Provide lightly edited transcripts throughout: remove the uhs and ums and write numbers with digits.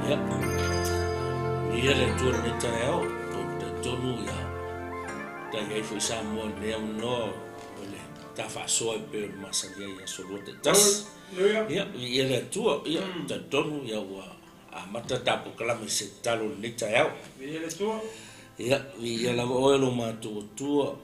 Ya, ia le tuan ni tayo, te tonu ya. Ta ia foi Samoa le no, le ta fa so pe masa ia solo te tas. Ya, ia le tua, ia te tonu ya wa a mata tapu kala me se talo ni tayo. Ia le tua. Ya, ia la oilo ma tua.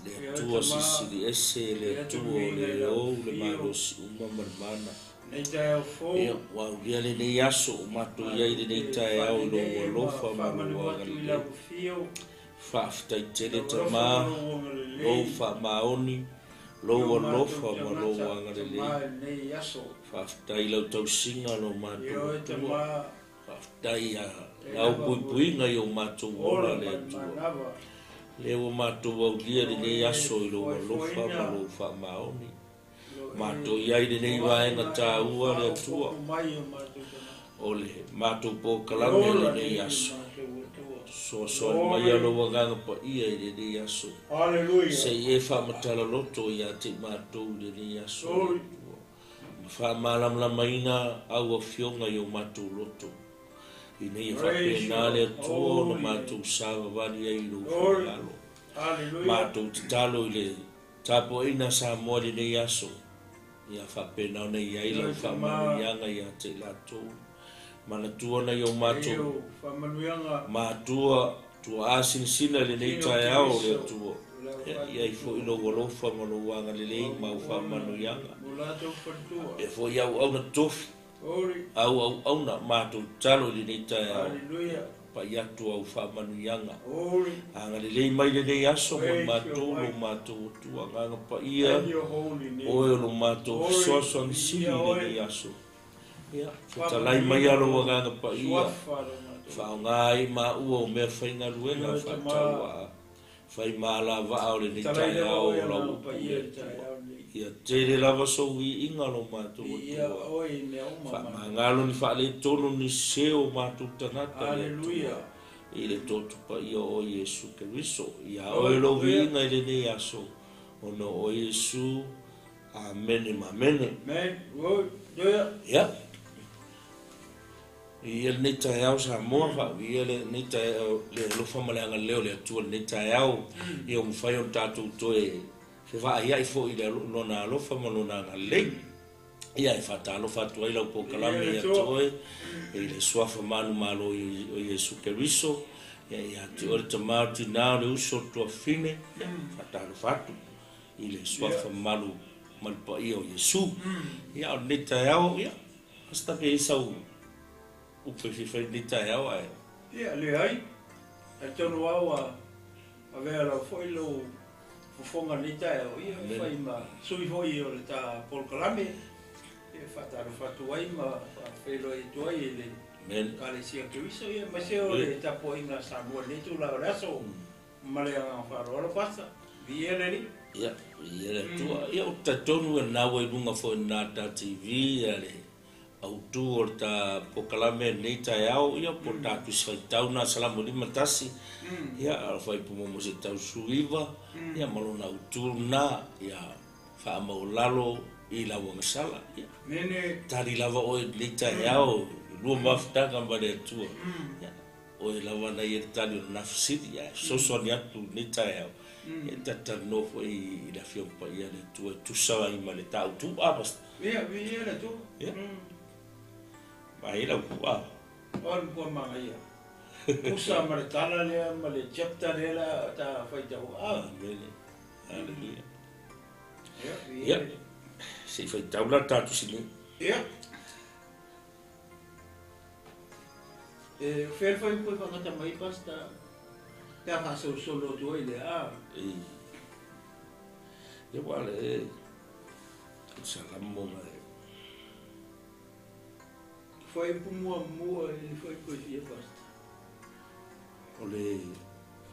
Le tua si ese le tua le o le malo si uma mana. Nei tae fo. Ia, wa ia le nei aso matu ia le nei tae au lo lofa ma lo la fio. fa aftai tele te ma lo fa maoni lo lofa ma lo wanga le le Nei aso. fa aftai lo tau singa lo matu Ia te ma. fa aftai a lau pui nga yo matu ora le tua le o matu au dia le nei aso lo lofa ma lo fa maoni mato ia i nei vaenga tā ua le tua ole mato po kalame le nei aso so mai alo waganga pa ia i nei aso se e fa matala loto ia te mato le nei aso fa malam la maina au fionga yo mato loto i nei fa pena le tua no mato sava vali ai lo lalo mato talo le tapo ina sa mo le nei aso ia fa pena ona ia ila fa manuianga ia te lato mana tua na yo mato fa manuianga matua tua asin sina le nei tai au le tua ia i fo ilo golofa manuanga le lei ma fa manuianga e fo ia au na tofi au na mato talo le nei tai au pa ia tua au fa manuianga anga le lei mai le nei aso mato tua anga pa ia oe lo mato soso ni sili le nei aso ia fatalai mai alo waganga pa ia fa ngai ma ua o mea whainga ruenga fa taua fai mala va au le nei tai au lau ia tere lava so i inga lo mato fa mangalo ni fa le tono ni seo mato tanata le tua i le totu pa ia o Yesu Keriso ia oe lo vinga i le nei aso ono o Yesu amen mamene ia ia le nei tai au Samoa fa ia le nei tai le lofa maleanga leo le atua le nei tai au ia umwhai on tātou toe se va ia i fo i le lona lofa ma lona lei ia i fata lofa tua i lau pokalame ia toe i le suafa manu malo o Yesu Keriso ia te ore te mauti nao le uso tua fine fata lofa atu i le suafa malu malpa ia o Yesu ia o nei tai au ia hasta pe isau upe fifai nei tai au ai ia le ai a tonu au a vea lau fo i lau fonga ni tai o ia fai ma sui foi o le ta polkalame e fataro fatu ai ma felo i tuai le men kale sia Keriso ia ma se o le ta poinga Samoa ni tu la raso male a faro lo passa viene ni ia le tua ia o ta tonu na we lunga fo na ta TV ale au tu o ta pokalame nei tai au ia po ta tu sai tau na salamu lima tasi ia al fai po mo se tau suiva ia malona au tu na ia fa mo lalo i la wanga sala ia nene tari lava o nei tai au lu mafta gamba de tu ia o lava na ia tali na fsidi ia so so ni atu nei tai au ia ta no fo i la fio pa ia le tu sa i male tau tu abas ia le tu ia mai la kua on po ma ia usa mare tala le male chapter le ta fai ta aleluia ia se fai taula tatu sili ia fel fai po pa ta mai pasta ta fa solo tu ile ia wale salamo mai foi por mua ele foi poesia basta ole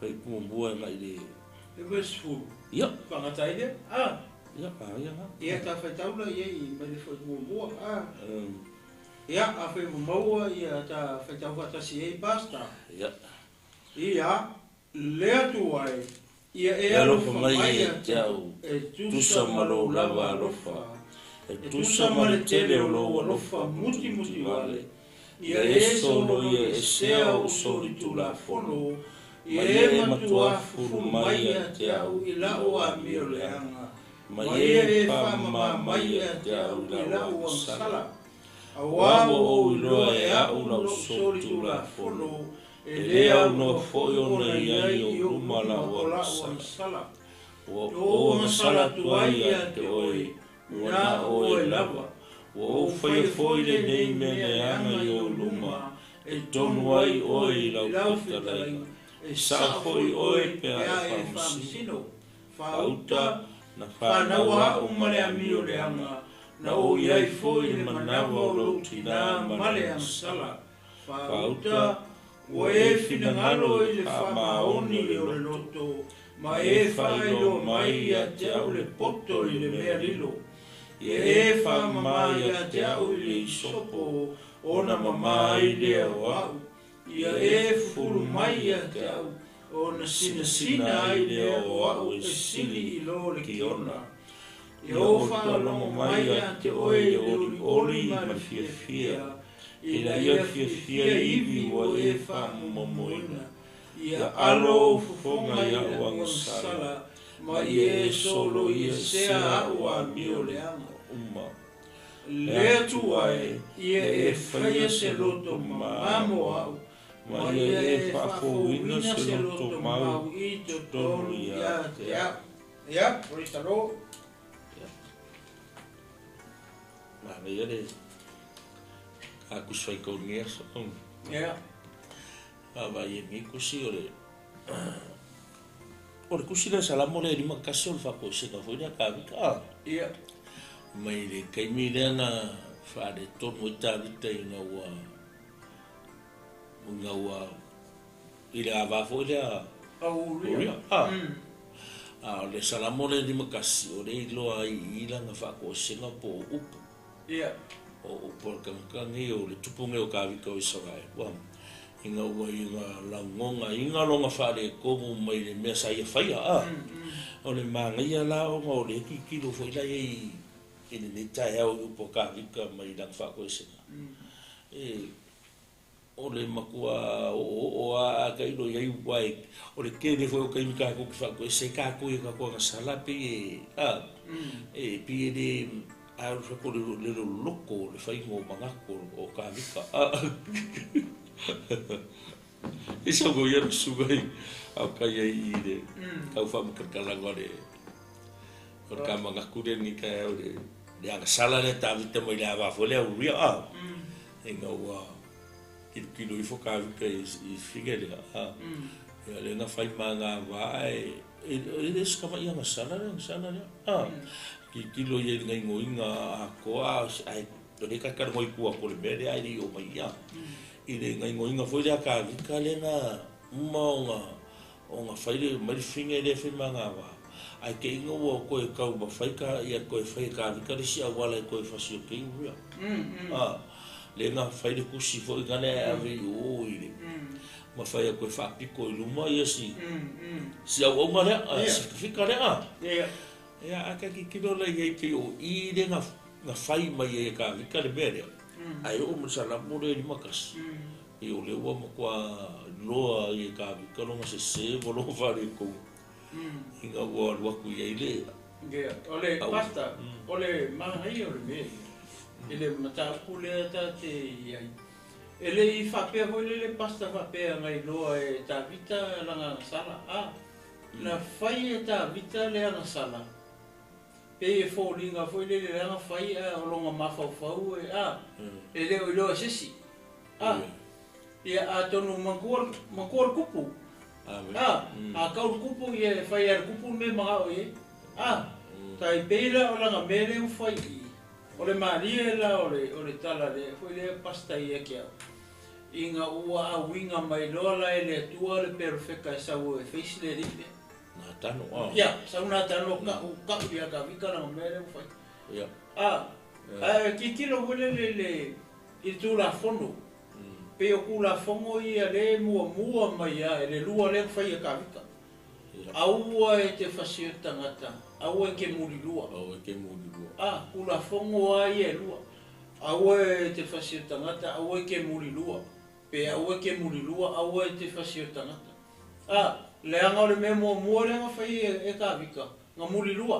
fai pu mua mai le depois fu ia para taide ia ia ta foi taula e mas foi mua ia a foi mua ia ta foi taula ta si basta ia le tu ai ia alo mai tau tu samalo lava lofa e tu samale tele o lo fa muti wale ia e solo ia e sea o soli tula fono, ia e matua furu mai a te au i lau a mio leanga, ma ia e whamama mai a te au i lau ang sala. Awawa o iloa e au lau soli tula fono, e lea no foi ona iai o rumala o ang sala. O ang sala tuai a te oi, una o e lava. O whai foi le nei me le anga i o luma, e tonu ai oi lau whitalai, e sa foi oi pe a e whamsino. Whauta na whanaua o male a mio le anga, na o iai foi le manawa o louti na male ang sala. Whauta o e finangalo i le whamaoni o le loto, ma e whailo mai a te au le poto i le mea lilo. Ia e whamamai a te au i le isopo, ona mamai lea o au. Ia e furu mai a te au, ona sina ai lea o au e sili i lo le kiona. Ia o whalongo mai a te oe oli ma fia fia, ila ia fia fia iwi o e whamamoina. Ia alo fufonga ia o angasala, ma ia e solo ia sea au a mio leanga. Lea tuae, ia e whaia se loto mamo au, ma ia e whafouina se loto mau i to tonu ia te au. Ia, poritaro. Mana ia le, aku swai kau ngia sa. Ia. Awa ia mi kusi o le, o le kusi le salamo le lima kasi o le whako se ka fwina ka wika. Ia. Mai le kaimi lea na whaare tonu i tāwita i ngā ua i le awafo i lea Auria. O le salamo le lima kasi o le iloa i ila ngā whako senga po upu. Ia. O upu al kankangi o le tupunge o kāwika o i sarai. I ngā ua i ngā langonga, i ngā longa whaare komu mai le mea sa ia whaia. O le māngai a laonga o le kikilo fo ila i ina ni tai au upo kāwika mai lang whako i senga. O le makua o a kaino iai wai, o le kene fo o kaimi kako ki whako i se kako i kako anga salapi pi e le au whako le loko, le whaingo mangako o kāwika. I sango iara sugai au kai ai i le kau whamakakalango le o ka mangaku le ni kai au le anga sala le tāwita mai le awafo le au ria e ngā ua kilo i whoka wika i whiga le ia le nga whai maa ngā wae e skama i anga sala le ki kilo i ngai ngoinga a koa ai o le kakar ngoi kua po le mere ai li o mai ia i le ngai ngoinga foi le a ka wika le nga o nga whai le mai whinga le whi maa ngā wae ai ke inga ua koe kau ma whaika ia koe whai ka wika le si a wala i koe whasi o ke inga le nga whai le kusi fo i gane awe i o i le ma whai a koe whapiko i luma ia si au au ma lea si whika lea ia aka ki kino la i ke o i le nga whai mai e ka wika le mea lea ai o mo sa lamu le lima kasi i o le ua ma kua loa i ka wika longa se volo whare kou inga ua luaku iai le. Ole pasta, ole mahai ole me. Ele mataku le ta te iai. Ele I whapea hoi le pasta whapea ngai loa e ta vita langa sala. Na whai e ta vita le anga sala. Pe e fōlinga hoi le langa whai a olonga mawhau e ele o loa sisi. Ia a tonu mankuar kupu. A kaul kupu ia whai ar kupu me mga o e. Tai peira o langa mere u whai i. O le maria la o le tala le, foi le pasta ia kia. Inga ua a winga mai loa la e le tua le perfeka e sau e face le ripe. Nā tano, Ia, sau nā tano ka ia ka wika langa mere u whai. Ia. Ki kilo hule le I tū la fono. Pe o ku la fongo ia le mua mai ia e le lua le whai e ka wika. Aua e te whasio tangata, aua e ke muri lua. Au e ke muri lua. Ku la fongo ai e lua. aue te fasio tangata, aue ke mulilua. Pe aue ke mulilua, aue te fasio tangata. Leanga o le memo mua leanga whai e kāwika, ngā mulilua.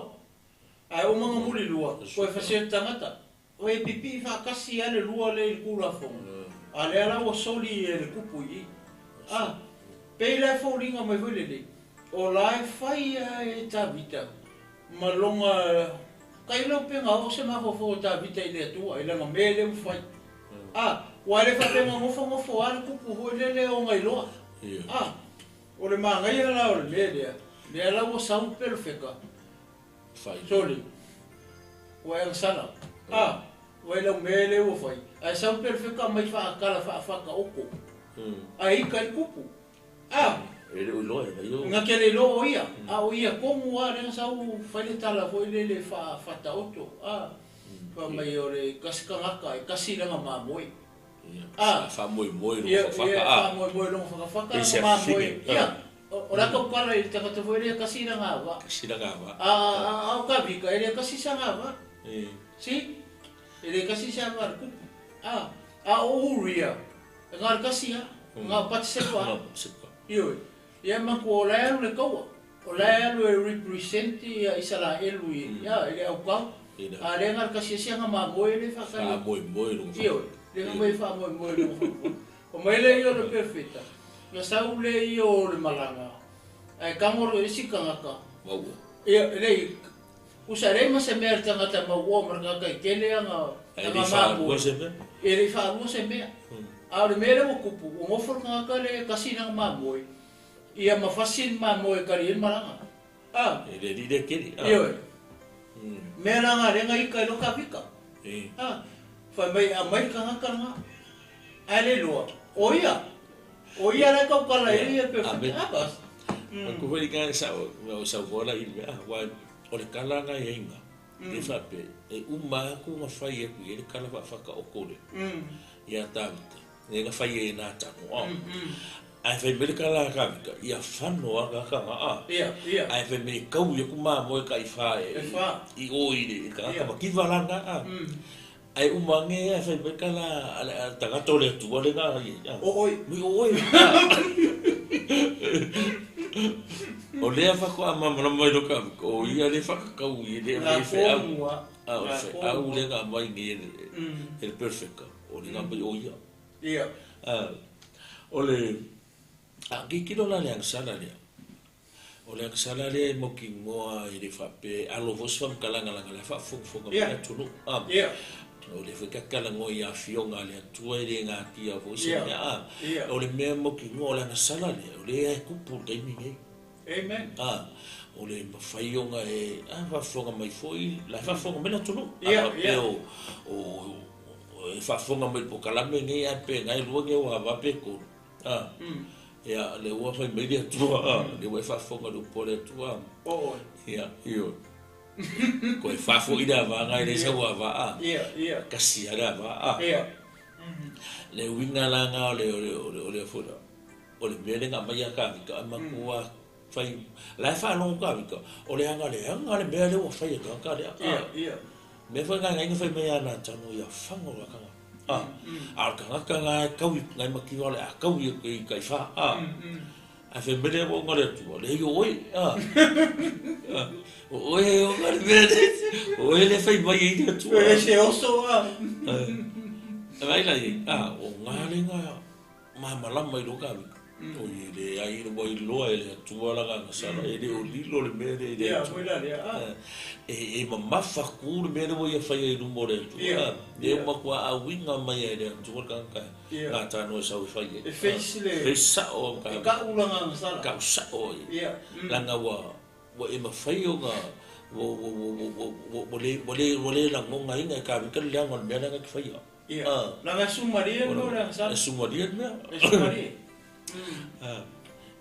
Ai o mga mulilua, koe fasio tangata. O e pipi whakasi ale lua le i kura whonga. A le ala o soli e le kupu i. Pei lai whauringa mai huilele. O lai whai e tāwita. Malonga kai lo penga o se ma fo ta vita ile tua ile ma mele mo fai wa le fa penga mo fo ala kupu ho le o ngai lo o le ma ngai la o le ala o sa un perfecta fai soli wa ang sana wa le mele o fai ai sa un perfecta mai fa kala fa ka oko ai kai kupu ele o lo e yo nga kele lo o ia o ia como a le sa u fai tala foi le fa ta auto fa mai o le kaskanga kasi nga mamoi fa moi lo fa moi lo fa mamoi ia o la ko kala i te ka foi le kasi nga va o ka vika ele kasi sa nga va si ele kasi sa va o ria nga kasi nga pat se va io ia mako la le ko la le represent ia isala elu ia ele au ka ale ngar kasi sia nga mamoi le fa ka moi lo io le mai fa moi lo o mai le io le perfecta na sau le io le malanga ai kamoro isi kangaka ia le usare ma se mer tanga ta ma wo marga ka kele nga mamamo ele fa mo se me a le mere mo kupu o mo for kangaka le kasi nga mamoi ia mafasin mamoi kari malanga ele di de kele io mera nga renga ika lo ka vika fa mai a mai kangaka nga ale lo o ia la ka kala ia perfecta bas ko vai ka sa vola i wa o le kala nga inga e fa pe e uma ku nga fai e ku e kala fa ka okole ia tanta e nga fai e na ta no ai fai me kala ka ia fano aga ka ia ai fai me kau ia ku ma mo ka i fa i o i ka ka ki valanga ai umange ai fai me kala ta ga tole tu le nga oi o lea fa ko ama mai do ka o ia le fa ka u ia le fe au le ga mai ni el perfecto o le ga o ia o le ki lo la le sala le o le sala le mo ki mo i le fa pe alo vos fam kala ngala ngala fa fu ka tu no o le fa ka kala ngo ia fionga le tu e nga ti a vos o le me mo ki mo la sala le o le ku pu te mi amen o le mawhaionga e whafonga mai foi la whafonga mena tunu o e whafonga mai po kalame ngai a pe ngai lua ngai wa wape ko ia le ua fai mai lia tua le ua e whafonga lu pole tua ia ko e whafo ina wa ngai le sa wa wa kasi ala wa le winga langa o le fura o le mele nga mai a ka makua fai la fa no ka vika o le anga le mele o fai ka le me fa nga ngai fai me ana tano ya fango la ka ka nga ka wi ngai maki ole a ka wi ka fa a fe mele o ngale tu le yo oi o ngale mele o le fai mai i tu e se oso vai la o ngale nga mama la mai lo ka o ile ai no voi lo ele tu ala ga sala ele o lilo le mere ele e mamma fa ku le mere voi fa i no more tu e ma kwa a winga mai ele tu ka ka ta no sa fa i e face sa o ka ula nga sala ka sa o la nga wa e ma fa i o ga wo le la ngonga inga ka ka le ngon me na ka fa i la nga sumaria no la sala sumaria me sumaria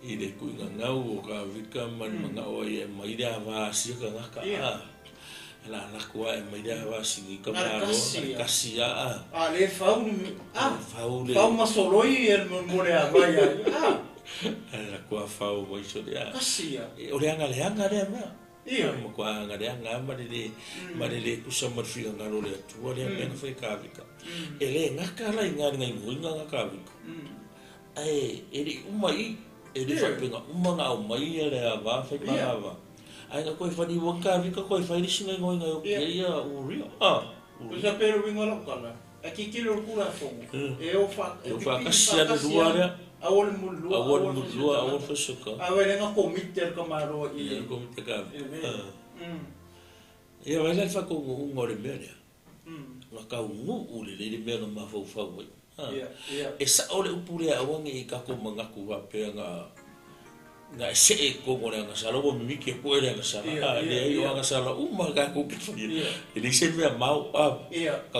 i le kuinga ngau o ka vika man manga o e maida wa si ka ngaka la kua e maida wa si ka malo kasi le fau masoloi e mo le avaya la kua fau mo iso dia kasi o le anga le me ma ko anga le anga ma le kusa ma fi nga lo le tu le nga fa ka vika ele nga ka la nga nga ka vika ai ele umai ele fa penga nga umai ele va fa ka va ai nga ko fa ni wa ka vika ko fa ni singa nga ya uri Usa pero winga lo kala aqui kilo kula fogo eu fa kasia de duara awol mulua awol fasuka awol nga komiter kamaro i komiter ka ia wala fa ko ngore mele nga ka ngu le mele ma fo fa we e sa ole upure awangi ka ko manga ku va pe nga se ko ngore nga sala bo mi ke ko ele nga sala le yo nga sala ga ko ke fini ele se me mau ka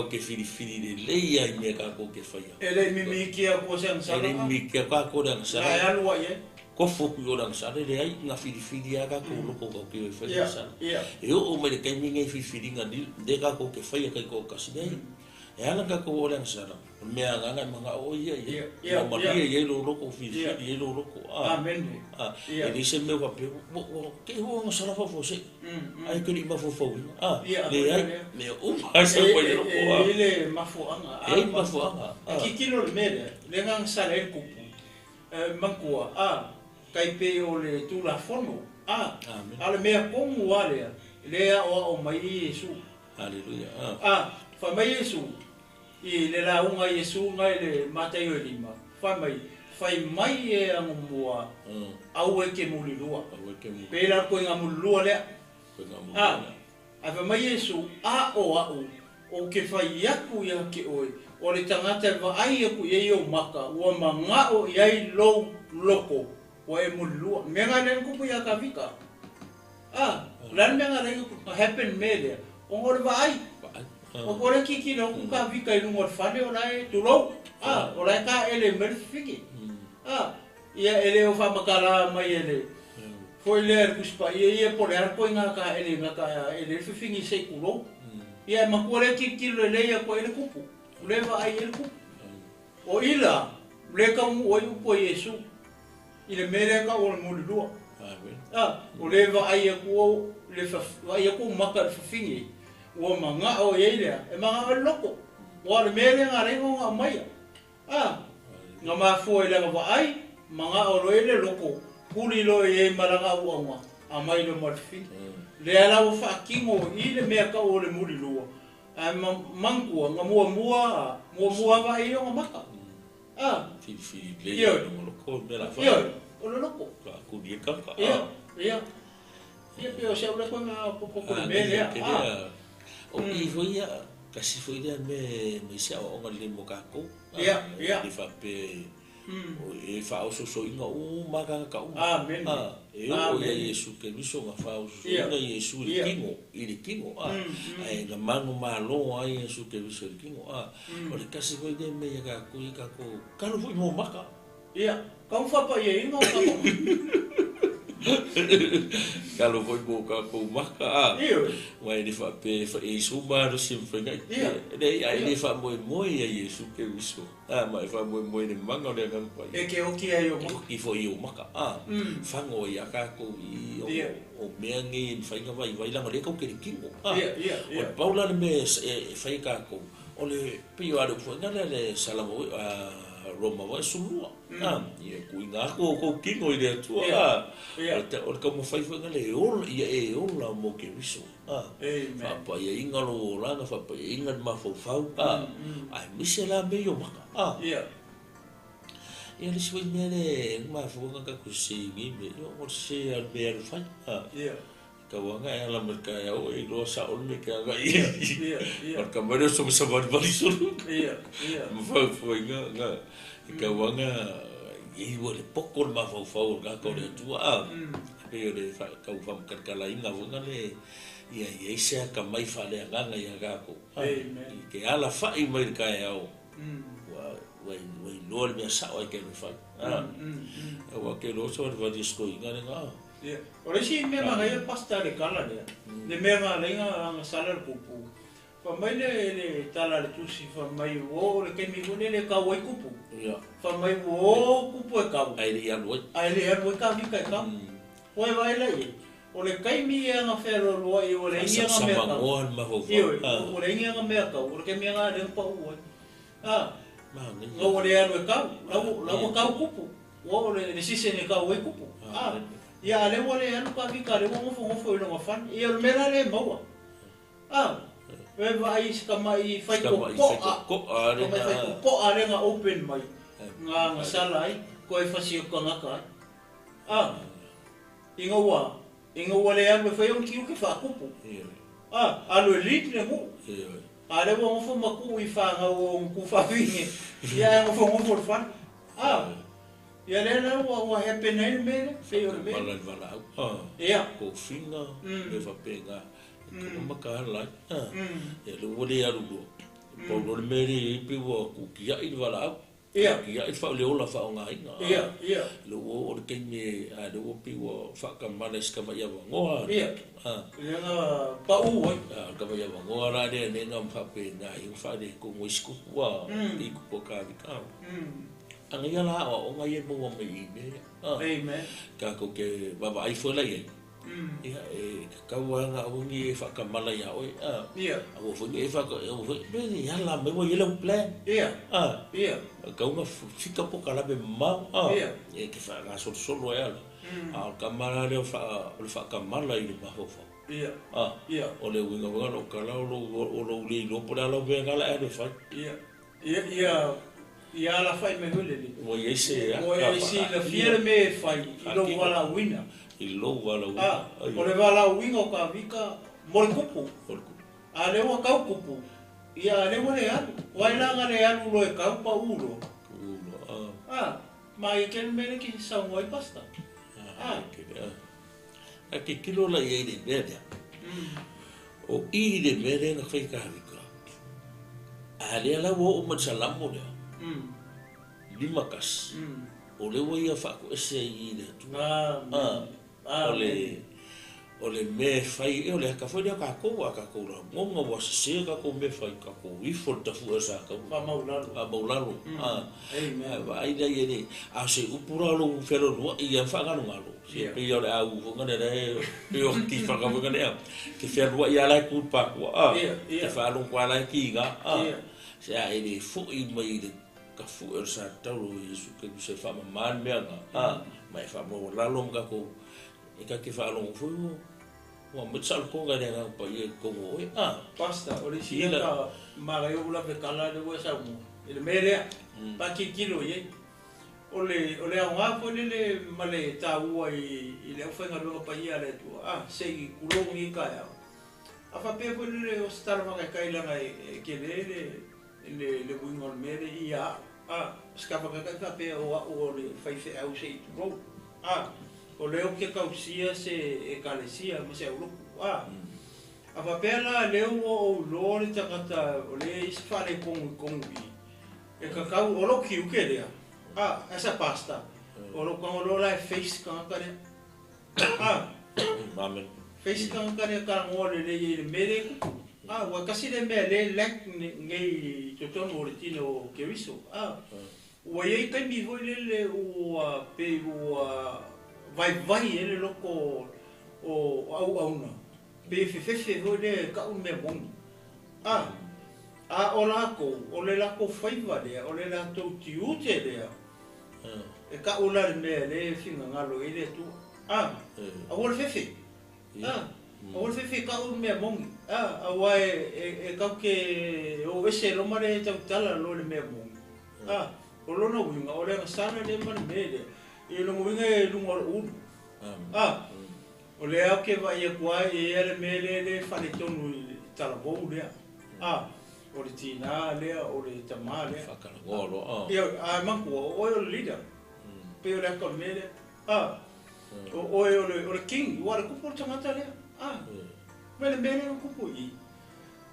ke fini le ya me ka ko ke fa ya ele mi ke ko se nga sala ele mi ke ka ko nga sala ya lo ye ko fo ku yo nga sala le ai nga fini ya ka ko lo ko ke fa ya sala yo o me ke mi ngai fini nga de ka ko ke fa ya ka ko ka se e ala ka ko nga sala me nga manga o ia ma ye lo ko fini ye lo ko amen ele se me va pe ke ho nga sala fo se ai ke ni ma fo le ai me o ma se ko le ko ele ma fo anga ki kilo mele le nga sala e kupu mangua kai pe o le tu la fono ale me ko mu ale le o mai Yesu haleluya fa mai Yesu i le la unga Yesu ngai le Mateo 5 fa mai e angumua au e ke mulilua pela ko nga mulilua le fa mai Yesu o ke fai aku ya ke o le tangata va ai ku ye yo maka o manga o yai loko o e mulilua menga le ku ya ka vika lan menga le ku happen mele o ngor va ai o kore kiki no ku ka vika no ngor fane o lai tu lo o lai ka ele merfiki ia ele o fa makala mai ele foi ler kuspa ia por ar ko nga ka ele fifingi se kulo ia ma kore kiki le ia ko ele kupu leva ai ele kupu o ila le ka mu o po Yesu ile mere ka o mu lu o leva ai ko le fa ai ko maka fifingi o manga o ele e manga loko o le mere nga rengo nga mai nga ma foi le nga ai manga o ele loko kuli lo e maranga uanga amai lo marfi le ala o fa kingo ile me ka o le muri lo manku nga mua va i o maka fi le yo loko me la fa o lo loko ka ku die ka ia pe o se ora ko nga poco me le o i foi kasi foi le me se o nga le mo ka ko di fa pe e fa o so inga o maka ka o amen e o ia Yesu ke miso nga fa o so inga Yesu i kingo ai nga manu malo ai Yesu ke miso i kingo o le kasi foi de me ka ko ka lo foi mo maka ka fa pa ye inga ka kalau foi boca com marca vai ele fa pe e suba do sempre ngai dei aí ele fa moi e isso que isso mas fa moi de manga de kan pai e que o que é eu que foi o marca fa ngoi aka ko o meangi fa nga vai lá ngore ko que kingo o paula me fa ka ko ole pio ado foi ngale le salamo Roma vai sumua e kuinga ko kingo ile tu o como fai foi ngale o la mo que viso fa pa ye ingalo la fa pa ingal ma fo ai misela meio maka e ele se foi mele ma fo nga ka kusingi me o se al ber fa ka wanga ela merka ya o i lo sa o me ka ga porque mero so se va valiso mo foi nga ka wanga i wo le poco ma fo ga ko le tu pe le fa ka fa ka la inga wanga le ia se ka mai fa le nga ya ga ko ke ala fa i mai ka ya o wai lo le sa o ke le fa wa ke lo so va disco inga nga ora si me ma ga pasta le kala de me ma lenga ang salar pupu fa mai le tala le tusi fa mai o le ke mi gune le ka wai kupu fa mai o kupu e ka ai le ya ka vi ka wai vai la ye o le kaimi e nga whero roa i o le ingi nga mea kau. O le ingi nga mea kau, o le ke mea ngā rea pa ua. Ngā o le anu e kau, lau kau kupu. O le sise ne kau e kupu. Ia le o le anu ka vika, le o ngofo ino ngafan. Ia le mera le maua. We vai ka mai fai ko a renga open mai. Ngā sala ai, ko e whasi o ka ngaka ai. Inga ua le anu e whai on kiu ke whakupu. Alo e lit le mu. A le wa ngofo maku i whanga o ngu whawinge. Ia ngofo le whan. Ia le la wa hepe nei mele, whai o le mele. Malai wala au. Ia. Ko whinga, le whapenga. Ko makahala. Ia le ua le aru lua. Paulo le mere i piwa ku kia i wala au. Ia. Kia i whao le ola whao ngā inga. Ia. Le ua o le keime, le ua piwa whakamana iska mai awa ngoa. Ia. Ia ngā pau ai. Kama ia wangoa rā rea ne ngā mwhape ngā i mwhare ko ngoi skupua i kupo kāwi kāu. Anga ia la o ngā ia mua mai i me. Amen. Ka ko ke baba ai whela i. Ia e kaua ngā ungi e whakamala ia oi. Ia. Awa whangi e whakamala. Ia la mewa i lau plan. Ia. Ia. Kaunga whika po kalabe mau. Ia. E ke wha ngā solo e ala. Kamara leo whakamala i le mahofa. Ia. Ia. O le winga winga o kala o lo uli lopo na lo venga la ere whai. Ia. Ia la whai me hule li. Mo i eise. Mo i eise la fiere me whai i lo wala wina. I lo wala wina. O le wala winga o ka vika mo le kupu. A le wa kau kupu. Ia le wa le anu. Wailanga le anu lo e kau pa ulo. Ma i ken mele ki saungo i pasta. A ke kilo la i le mea. O i le mea na whai kāwika. A lea la wo o matsalamo lea. Lima kas. O le wa ia whako ese i le tu. O le me whai, o le haka whai lea kako a kako la. Ngonga wa se kako me whai kako. I whortafu e sa kako. Maularo. Ai lea i ne. A se upura lo whero nua i a whanganu ngalo. Pe ia le au ngane re pe o ki whakawanga nea. Ke whenua i alai kupa kua. Ke whanong kua alai ki nga. Se a ere fu i mai le ka fu e sa tauro i Jesu ke se whama man mea nga. Mai whama lalo mga ko. E ka ke whanong fu i wa mitsal konga rea nga pa i e kongo oi. Pasta, ori si ka marai o ula pe kala de ua sa umu. Ele merea, pa ki kilo i e. Ole au ngā pone le male tā ua i le awhenga runga pa ia le tua. Sei kulongi i kai au. A whapea pone le o stara waka kailanga e ke le winga o mere i a. Skapa kakai whapea o le whaife au se i turo. O leo ke kausia se e kalesia ma se au luku. A whapea la leo o lo le takata o le isi whare kongu i. E kakau o lo ki uke lea. Essa pasta. Oro kong lo la face kang kare. Amen. Face kang kare kang ngole le mere. Wa kasi le me le lek ngai toton o tino keriso. Wa ye kai mi vo le o pe o vai ele loko o au na. Pe fe vo le ka un me bon. O le lako faiva le, o le la tau tiute le. E ka ula le mea le whinga ngalo i le tu. A wole fefe. A wole fefe ka ula mea mongi. A wai e kau ke o ese loma le tau tala lo le mea mongi. O lona winga, o le ngasana le mani mea le. I longa winga e lunga o unu. O le au ke vai e kuai e ere mea le whane tonu i talabou lea. O le tina lea, o le tama lea. Whakara Ia, manku, o le leader. Pe o le aka mele. O le king, o le kupu o tangata lea. Mele mele o kupu i.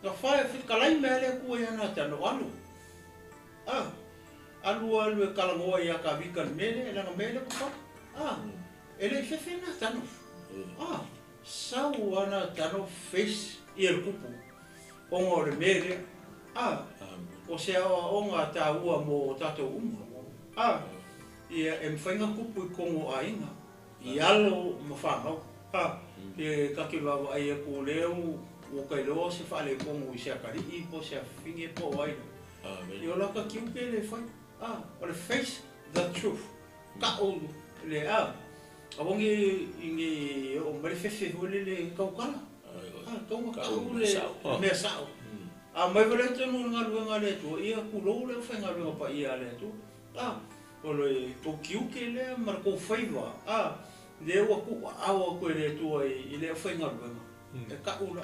Nga whae, whitkalai mele kua i ana tano alu. Alu e kalangoa i aka vika mele, e langa mele kupa. Ele i whewhi na tano. Sau ana tano face i el kupu. Onga o le mele. O se o ngā tā ua mō tātou uma. Ia e mwhainga kupu i kongo a inga. I alo ma whanau. e kaki wawa ai ku leo o kai lo se fale ko mo se akari I po se finge po ai yo la ka kiu ke le fai o le face the truth ka o le abongi ingi o mari fefe hole le kaukala ka o le me sao mai vale te no nga le to ia ku lo le fa nga lo pa ia le to o le o kiu ke le mar ko faiva le o ku awa ko le to I le fa nga lo e ka ula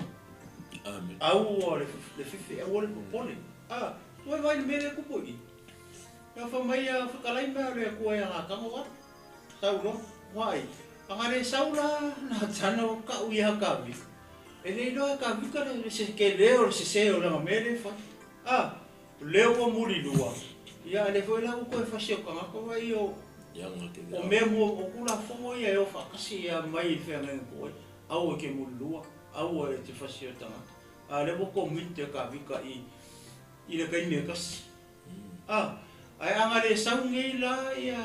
au le fefe o le pole Wai vai mere ku poi. Ya fa mai fa kalai me le ku ya ka mo sau no wai. Angare saula na chano ka uya ka vi. E le no ka vi ka le se ke leo se o na mere fa. Leo ko muri lua. Ya le foi la ko fa se ka ko vai o. O memo o kula fo ya o fa kasi ya mai fe na ko. Au ke mu lua. Au e te fa se ta. Le ko mitte ka vi ka I le kai me kas. Ai anga le saungi la ia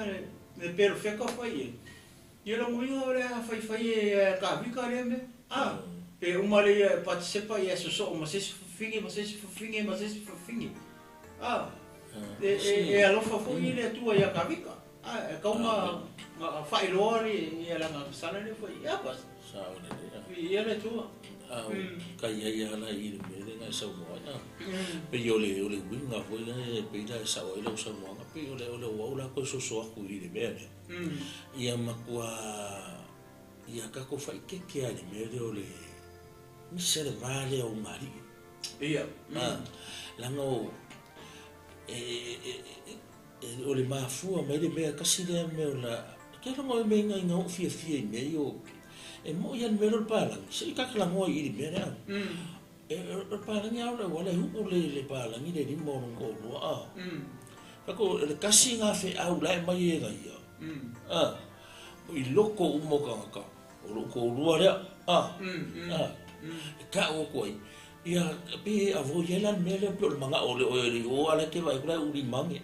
le perfecto fai. Ia lo muinga le fai ka vika le me. Pe uma le participa ia so ma se fingi. E alo fa foi le tua ia ka vika. Ka uma fai lori ia la nga sana le foi. Ia pas. Sa ona le. Ia le tua. Ka ia na I me le nga sa mo na. Pe yo le winga foi na pe da sa o le sa mo nga pe yo le o la ko so ku I le me. Ia makua ia ka ko fai ke ale me le mi se le vale o mari. Ia. La no o le mafua mai le me ka si le me la ke lo mo me nga nga fie me yo e mo ia mero palang se ka kala mo I me na e palang ya wala hu le palang I le mo ngo lo ka ko le kasi nga fe au lai mai e ia I loko umo ka o loko lua le ka o ko ia pe avo yela mele pe manga o le o ala ke vai kula uri mangi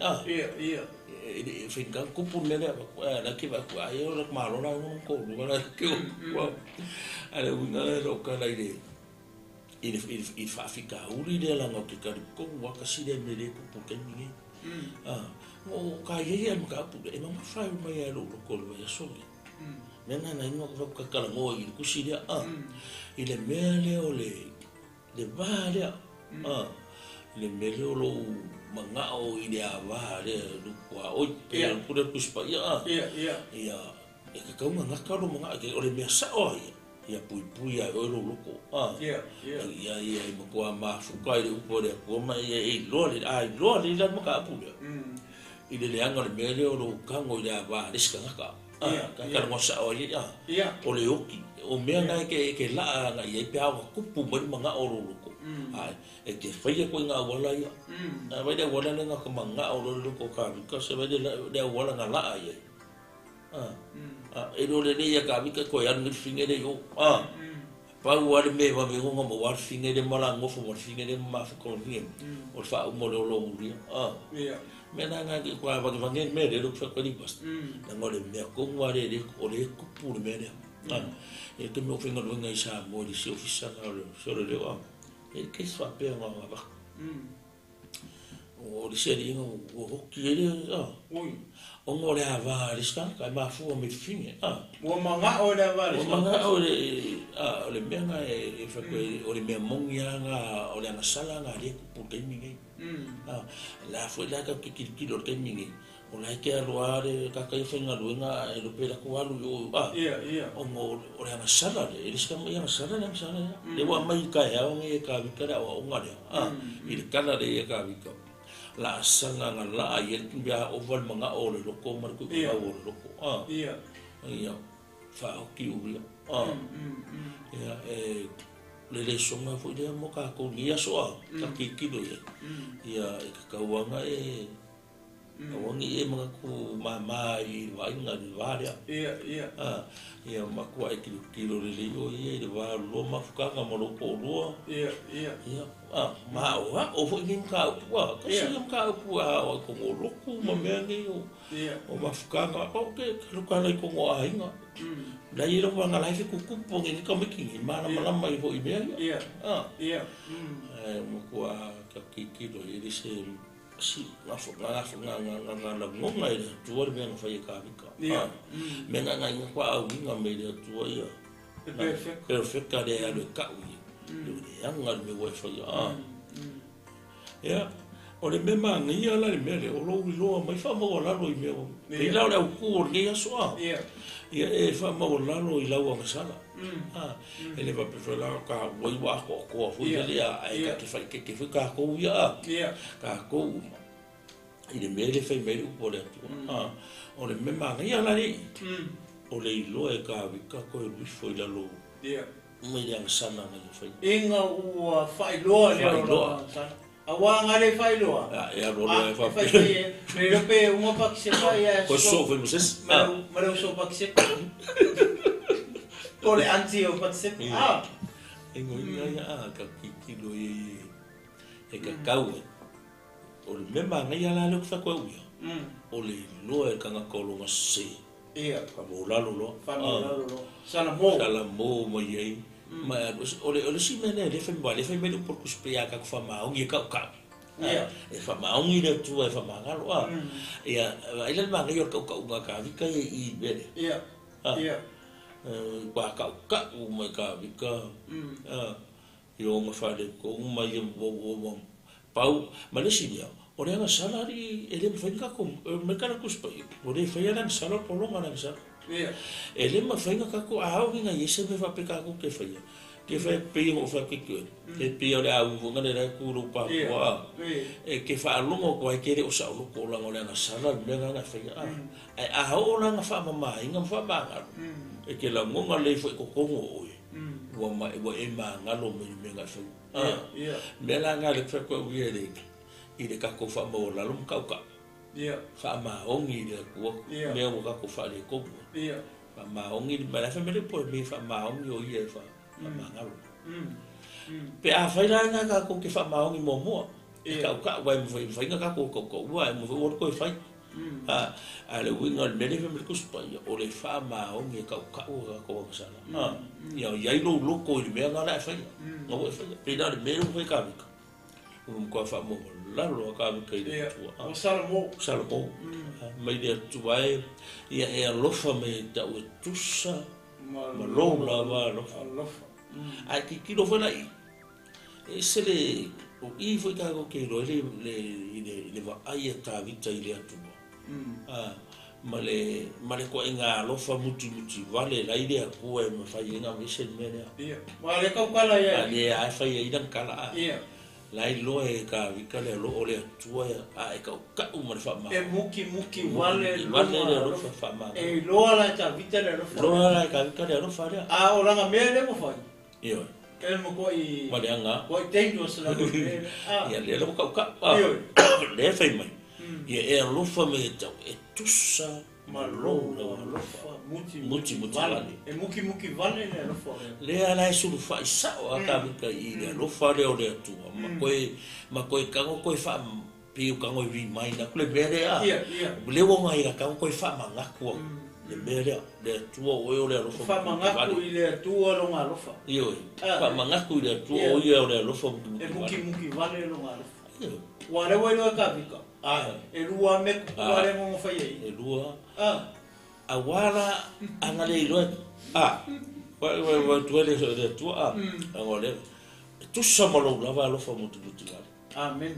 ia finga kupu mele la ke va kwa yo la malo na ko lua ke o ala una lo ka la ide il fa fika uri de la no ke ka ko wa ka si de mele kupu ke mi o ka ye ya ka pu e mama fa mai lo ko lo ya so mena na ino ka ka mo I ku si de ile mele o le vale le mele o lo manga o I le ava le lu kwa o pe ku le kuspa ia e ka manga ka lo manga ke o le me sa o ia pui o lo ko ia mo ko ma fu ka le ko le ko ma ia lo le la mo ka pu I le anga le mele o lo ka ngo le ava le ska ka ka mo sa o ia o le oki o mea ngai ke la nga ia pe awa kupu mai manga o lo ko e ke fai ko nga wala ia vai de wala nga ko manga o lo ko ka se vai de wala nga la ia e lo le ia ka mi ko ya ni finge de yo pa wa me va me ngo mo wa finge de mala ngo fo mo finge de ma ko ni o fa mo lo ria me na nga ko va ke vangen me de lo fa ko ni pas na ngo le me ko wa de o le kupu me de e te me ofenga lo nga isa mo di se ofisa na so le wa e ke swa pe nga ba o di se ri ngo o ki le o ngo le ava riska ka ma fu me finge o manga o le ava riska o manga o le menga e fa ko o le me mongia nga o le nga sala nga le ku ke mi la fu la ka ki lo ke mi o la ke aluare ka kai fenga luenga e lo pela ko alu yo o mo o le masala le riska mo ia masala le masala le wa mai ka ya o nge ka vikara o ngare I le kana le ka vika la sanga nga la ye bia o val manga o le loko mar ku ka o le loko ia fa o ki u ia le songa fo le mo ka ko ia so ka ki do ia e ka wanga Wangi e mga ku mamai wa inga ni varia. Ia makua e kilo lili o ia i wa lo mafukanga maloko lua. Ia. Ma o fo ngi ka wa. Kasi ngi ka pua o ko loko ma mengi o. O mafukanga o ke lukana i ko ngo ainga. La i ro nga lai ku kupo ngi ka miki mana malama i fo i mea. Ia. Makua ka kilo i se si nga la ngonga i tua me nga fai ka vika me nga nga kwa au nga me le tua ia perfect ka de ale ka u ia nga me wa fai ia o le mema nga ia la le mele o lo mai fa mo la lo i me i la o ku o ngia so ia e fa mo la lo i la wa sala ele va per la ka wo wa ko fu le ai ka fai ke ka ko ia ka ko i le mele fai mele u le o le mema ngia la ni o le lo e ka vika ko e foi la lo me le sana nga fai inga u fai lo le awang ale fai lo ya lo e fa pero pe uma pa que se fai ko so foi vocês mas so pa que se Kole anti o patse. Ingo ia ka kilo e ka kau. O le mema ngai ala le fa ko ia. O le lo e ka ngakolo ngase. Ia ka mo lalo lo. Sala mo mo ye. Ma o le si mene le fa me por kuspia ka fa ma o ka ka. Ia e fa ma o le tu e fa ma ngalo. Ia ile ma ngai o ka ka vika i bele. Ia ba ka o mai ka vika yo ma fa le ko mai bo pau ma le sinia o le nga salari ele me fa ko me kana ku spa o le fa yana sala ko lo ngana sa ele ma fa ka ko a o nga yese me fa pe ka ko ke fa pe o fa ke e pe o le a u nga le ku ru pa ko e ke fa lo ngo ko ke le o sa lo ko la nga sala le nga fa a o la nga fa ma nga fa ba e ke la ngonga le fo ko kongo oi wa ma e ma ngalo me nga fa me la nga le fa ko wi le ka ko fa mo la lum ka fa ma ongi le ko me o ka ko fa le ko fa ma ongi me la fa me le po me fa ma ongi o ye fa ma ngalo pe a fa la nga ka ko ke fa ma ongi mo ka wa mo fa nga ka ko wa mo ko fa ale winga le mele me ko spa o le fa ma o nge ka ko sala ya ilo lo ko le me ngala fa no fa pe da le mele ko ka vika ko fa mo la lo ka vika ile tu o sala mo mai de tu vai ya lo fa me ta o tusa ma lo la va lo fa ai ki lo fa lai e se le o i foi ka ko ke lo le va ai ta vita ile tu male ko inga lo fa muti vale la idea ko e me fa inga mission mene wale ka kala ya ale ai fa ia dan kala la lo e ka vika le lo ole tua a e ka u me fa ma e muki wale lo fa ma e lo ala ta vita le lo ala ka vika le lo fa a o la me le mo fa io el mo ko i male anga ko dangerous la ya le lo ka le fa mai ia e alofa me tau e tusa malo na alofa muti vale e muki vale le alofa le ala e sulu fa isa o aka vika i le alofa le o le atua ma koe kango koe fa piu kango i mai na kule mere a le wonga i kango koe fa mangaku le mere le atua o le alofa fa mangaku i le atua lo nga alofa iyo fa mangaku i le atua o le alofa muki vale lo nga alofa wale wale ka vika e lua me wale mo fa ye e lua awara angale ilo wa tuele de tu angole tu samalo lava lo fa mutu amen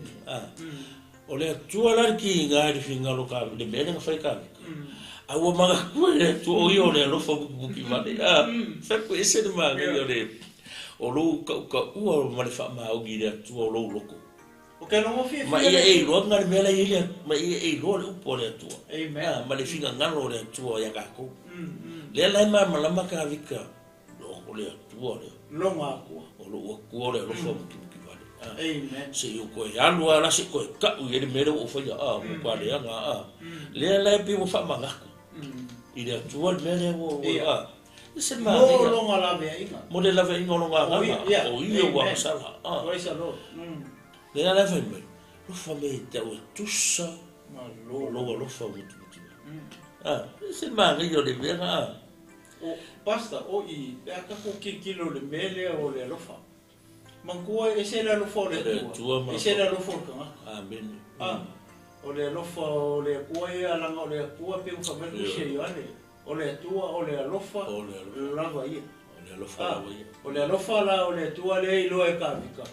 ole tu ala ki ngari finga lo ka le mele nga fa ka awa maga ku le tu o yo le lo fa buki vale fa ko ese de ma yo le o lo ka u ma le fa ma o gi le tu o lo loko o que não ouvi ma ia lo ngar mela ia ma ia lo upo le tu amen ma le finga ngalo le tu ya ka ko le la ma ma ka vika lo le tu le lo ma ko o lo ko le lo fa buki vale Amen. Se yo ko ya lu ala se ko ka u ye me o fa ya mo kwa le nga le la pi mo fa manga ida tual me le o se ma mo lo ngala be inga mo le la ve inga lo nga o yo wa sala praise the Lord le la ve me lo fa me ta o tusa ma lo fa mo tu se ma yo le be nga o basta o I ka ko kilo le mele o le lo fa Mangkua ese la lo fo le tua. Ese la lo fo ka. Amen. O le lo fo le kua ia la o le kua pe o fa me se yo ale. O le tua o le lo fa. O le la va ia. O le lo fa la ia. O le lo fa la o le tua le lo e ka vika.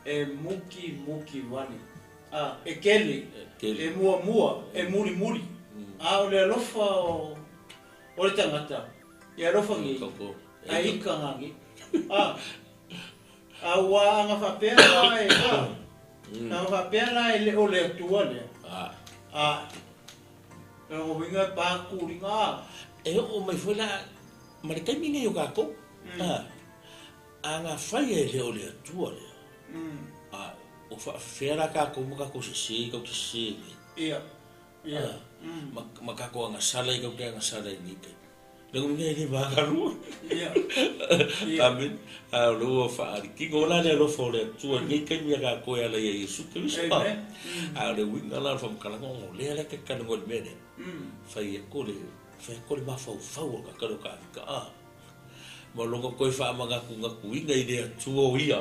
E muki wani. E keli. E mua e muri. O le lo fa o le tangata. Ia lo fa ngi. Ai ka ngi. Awa nga fapela e nga fapela e le o le tua le o winga pa kuringa e o mai foi la marika minga yo kako anga fai e le o le tua le o fa fera kako mo kako se ia makako anga sala I ka anga sala ni ke Lagu minga ni bakaru. Amen. Lo fa ki gola le lo fo le tu ni ke ni ga ko ya le Yesu Kristo. Le winga la fa kala ngo le le ke kan ngol mene. Fa ye ko le ma fa ka ka. Mo lo ko fa ma ga ku winga ide tu o ia.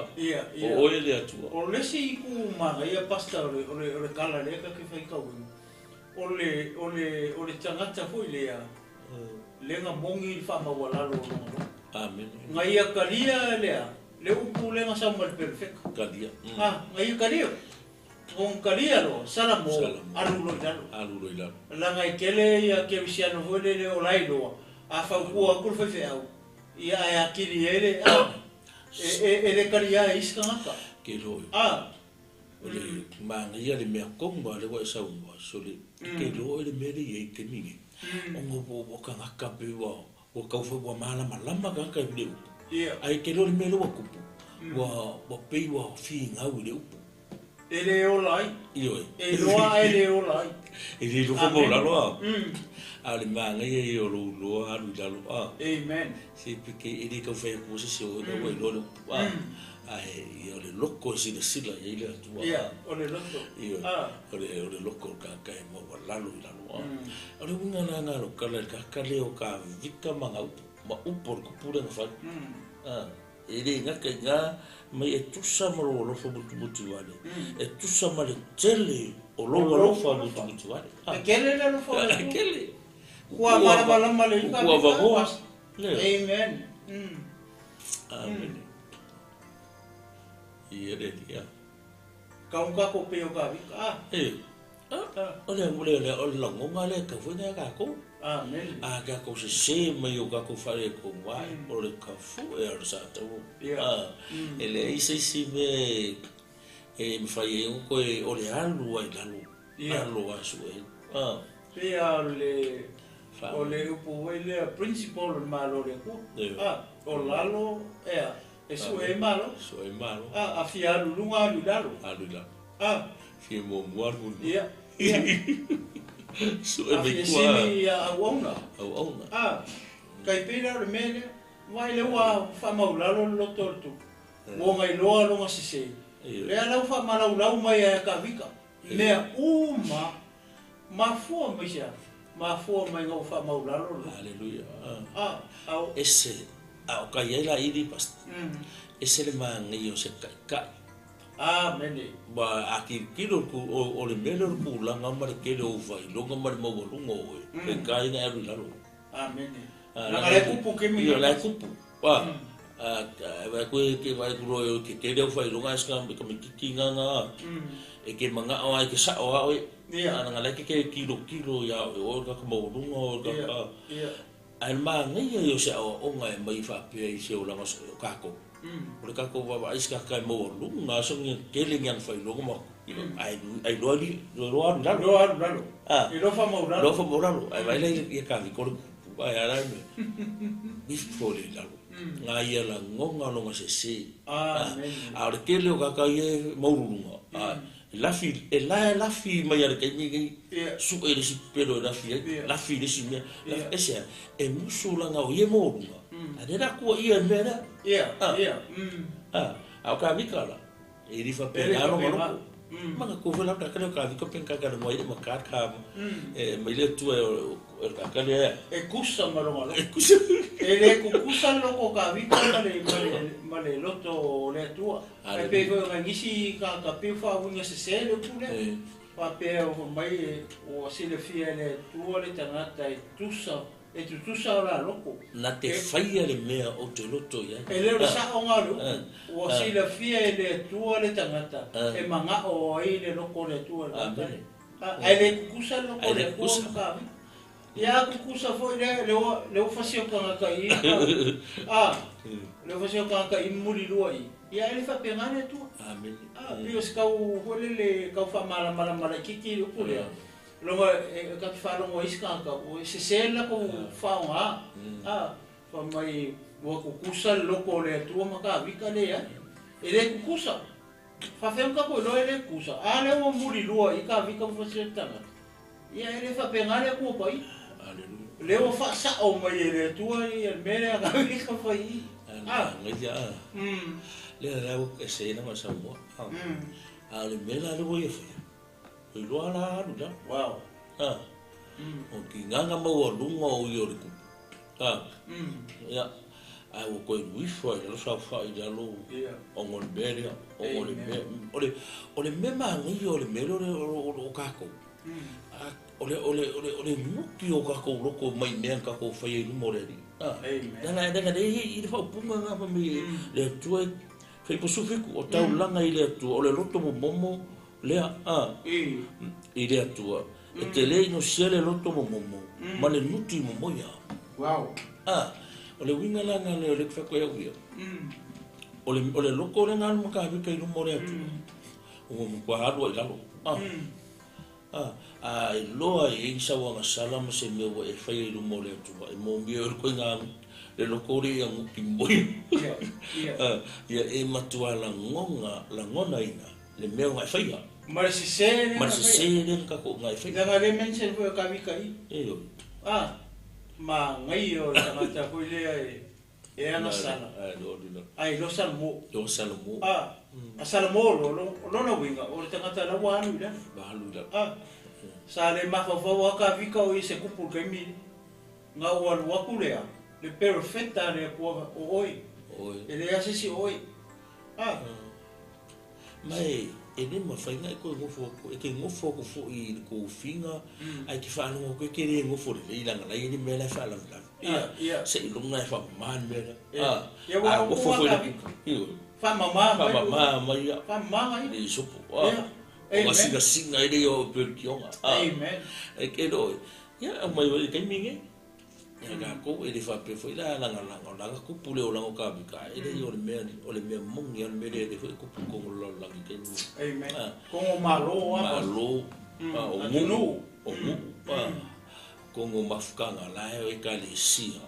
O le tu. O le si ku ma ga ia pastor o kala le ka ke fa ka winga. O le tangata foi le ya. Lenga mongi fa ma wala lo. Amen. Ngai kalia le upu lenga sa mal perfect. Kalia. Ngai kalia. Con kalia lo sala mo alu lo dalo. La ngai kele ya ke visiano vole le olai lo. Fa ku ku fa fe au. Ia ya kili ele ele kalia iska ngaka. Ke lo. Ole mangi ya le me komba le wa sa umba sole. Ke lo ele me le ke mingi. Ongo bo ka ngaka pe wa o ka fo wa mala malama ka ka le ai ke lo me lo ku wa pe wa fi nga u le ele olai io ele olai ele lo fo la lo ale manga ye yo lo alu dalo amen si porque ele ka fa ko se o no lo ai yo le loco si de sila ile tu ole loco ole loco ka mo la lo ole bunga na lo ka le o ka vika manga ma por ko pura na fa ele nga mai e tusa mo lo fo butu wale e tusa ma le tele o lo fo butu wale kele le lo fo kele kwa mala male ka amen amen Ia dia. Kau ko pe o ka vika. Ole ole longo ngale ka fu na ka ko. Amen. Ka ko se mai o ka ko fare ko mai ole ka fu e sa to. Ele ise me mi fai un ko ole alu ai lalu. Alu asu Pe ole upo ele principal malo le ko. O lalo Eso é malo. Afia lunga aludalo. Fi mo muarbu. Ia. So é bem quase. A ona. Kai pena o mele, vai le wa fa maulalo lo tortu. Mo mai loa lo masise. Le ala fa maulalo mai ka vika. Le ma fo mai ya. Ma fo mai ngo fa maulalo. Haleluya. Ese o ka yela idi pas ese le mangi o se ka mene ba aki kilo ku o le melo ku la ngama ke le o vai lo ngama mo lo ngo e ka ina e la lo mene la le kupu ke mi la kupu ba ko ke vai ku ro ke le o vai lo ngas ka mi kinga nga e ke manga o ai ke sa o ana ngala ke kilo ya o ka mo lo ngo ka al mangi yo se o ngai mai fa pe se o la mas kako o ka ko ba iska ka mo lu nga so ngi kele ngan fa lo mo ai lo e lo fa mo ai vai le ka ko ai ara me bis fo le la nga ia la ngonga longa se Amen. a le kele o kaka ia maurunga lafi lafi mai ar kai ni su ele si pelo lafi lafi le si me ese e musula nga o ia maurunga a de la ko ia mera a ka mikala e rifa pegano malo manga ko vela ka ka vika penka ka mo ile makar ka mai le tu e ka le e kusa malo e kusa ele ku kusa lo ko ka vika male loto le tua e pe ko ngisi ka pe fa unya se le pule pa pe o mai o se le fia le tua le tangata e tusa e tusa ora loko na te faia le mea o te loto ya e le sa o ngalo o se le fia le tua le tangata e manga o ai le loko le tua e le kusa loko le kusa ya kusa foi le o fasio ka i le fasio ka i muri luai ya ele fa pengane tu amen pio skau holele ka fa mala kiki lo pule lo ka fa lo iska ka o se sela ko fa fa mai o kusa loko le tu maka vika le ya ele kusa fa fe ka ko lo ele kusa le o muri luai ka vika fa se tanga ya ele fa pengane ko pai leo fa sa o mai ele tua e mele a gavi ka fai ngai le la o que se na masa mo le mele le voy a fa lo ala lu la wow o ki nganga mo o lunga o yo le ku ya a o ko wi fo le sa fa ya lo o ngol bele o le mema ngi o le mele o ka ko ole muki o ka ko loko mai me ka ko fa i mo le dana i fa punga nga pa mi le tu fe po sufiku o tau langa i le tu ole loto mo momo le i le tu e te le no siele loto mo momo ma le nuti mo moya wow ole winga langa le fa ko ya wi ole loko le nga mo ka vi ka i mo le tu o mo kwa hado i lalo loa e isa wa salama se me wa e fai lu mo le tu e mo mi o ko nga le lokori yang pimboi ya e matua la ngona ina le me wa fai mar se le ka ko nga fai da le men se ko ka vi kai e yo ma ngai o la mata ko le e ana sala ai lo salmo salmo lo no winga o te ngata la wa nu da sa le mafafaua ka vika o i se kupu kaimi nga ua luaku lea le perfecta le kua o oi e le asisi oi mai e ne mawhainga e koe ngofo e ke ngofo ko fo i ko finga ai ki whanonga koe ke re ngofo le ilanga lai ni mele whalang se ilunga e whaman mele ngofo fo i whamama mai i sopo o singa ele o perkionga amen e ke do ya mai o ke minge ya ga ko ele fa pe foi la ko pule o la ka bika ele o le me mong ya me de foi ko ko lo la ke amen ko malo o mu kongo mafukanga la e ka le si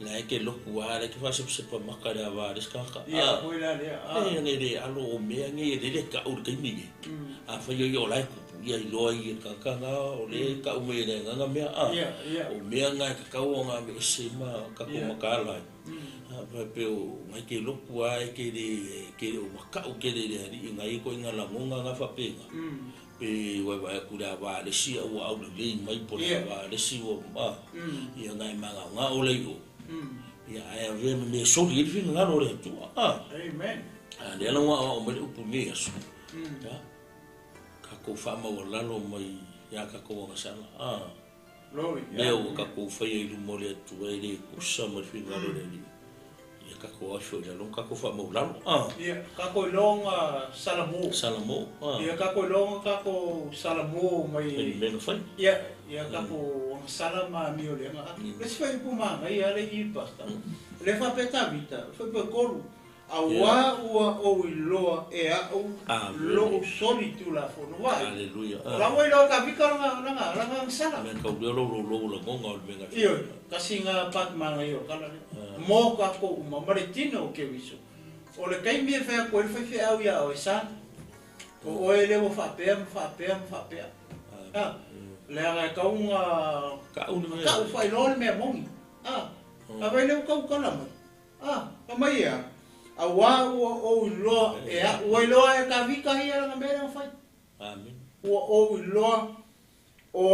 la ke lo kuare ke fa se pa makara va riskaka ko la le ne le alo me ngi le ka ur ke minge a fa yo la ku ya lo i ka nga o le ka me le nga me o me nga ka o nga me se ma ka ko makala pa pe o mai ke lo kuai ke o maka o ke le nga i ko nga la nga fa pe pe wa ku da ba le si o au le mai po la le si o ma ya nga nga o le o ya ai ave me so li fin nga lo le tu amen le la wa o me o pu me aso ya ka ko fa ma o la lo mai ya ka ko nga sala lo ya o ka ko fa i lu mo le tu ele ko sa mo fin nga lo le ya ka ko aso ya lo ka ko fa ma o la lo ya ka ko long salamo ya ka ko long ka ko salamo mai me no fa ya ka ko salama mi o le nga le fa i pu ma ya le i pasta le fa peta vita fa pe kolu awa ua o iloa e au lo soli tu la fono wa Haleluya. la wa lo ka vika nga sala Men ka lo la ngonga o menga. Iyo kasinga pat manga yo kala mo ka ko maritino ke wiso o le kai mi fa ko fa fa au ya o sa o ele mo fa pe le nga ka unga ka fa no me mongi vai le ka kala ma mai ya awa o lo e o lo e ka vika ia nga me fa amen o lo o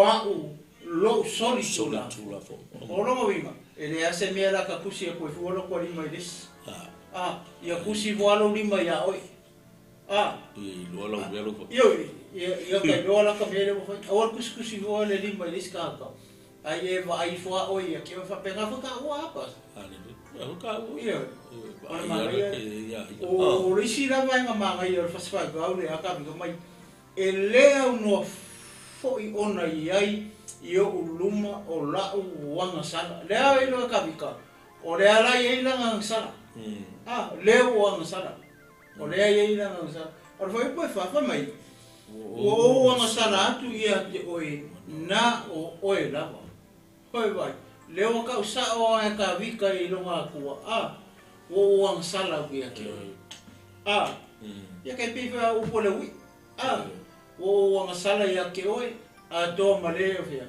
lo soli tula fo o lo winga ele ase me la ka kusi ko fu lo ko lima des ia kusi vo lo lima ya oi i lo lo yo ka lo la ka me le vo o kusi vo le lima des ka ai e va ai fo oi ke fa pega fa ka wa pa o risi la vai nga manga i fa fa ga le aka bi mai ele no foi ona iai io uluma o la wanga sala le ai no ka bika o le ala i la nga sala le wanga sala o le ai la nga sala o foi po fa mai o wanga sala tu ia te oi na o oi la hoi vai le o ka sa o ka bika i lo nga ku o wanga sala ku ia ke ia ke pifa o po le wi o wanga sala ia ke oi do male fia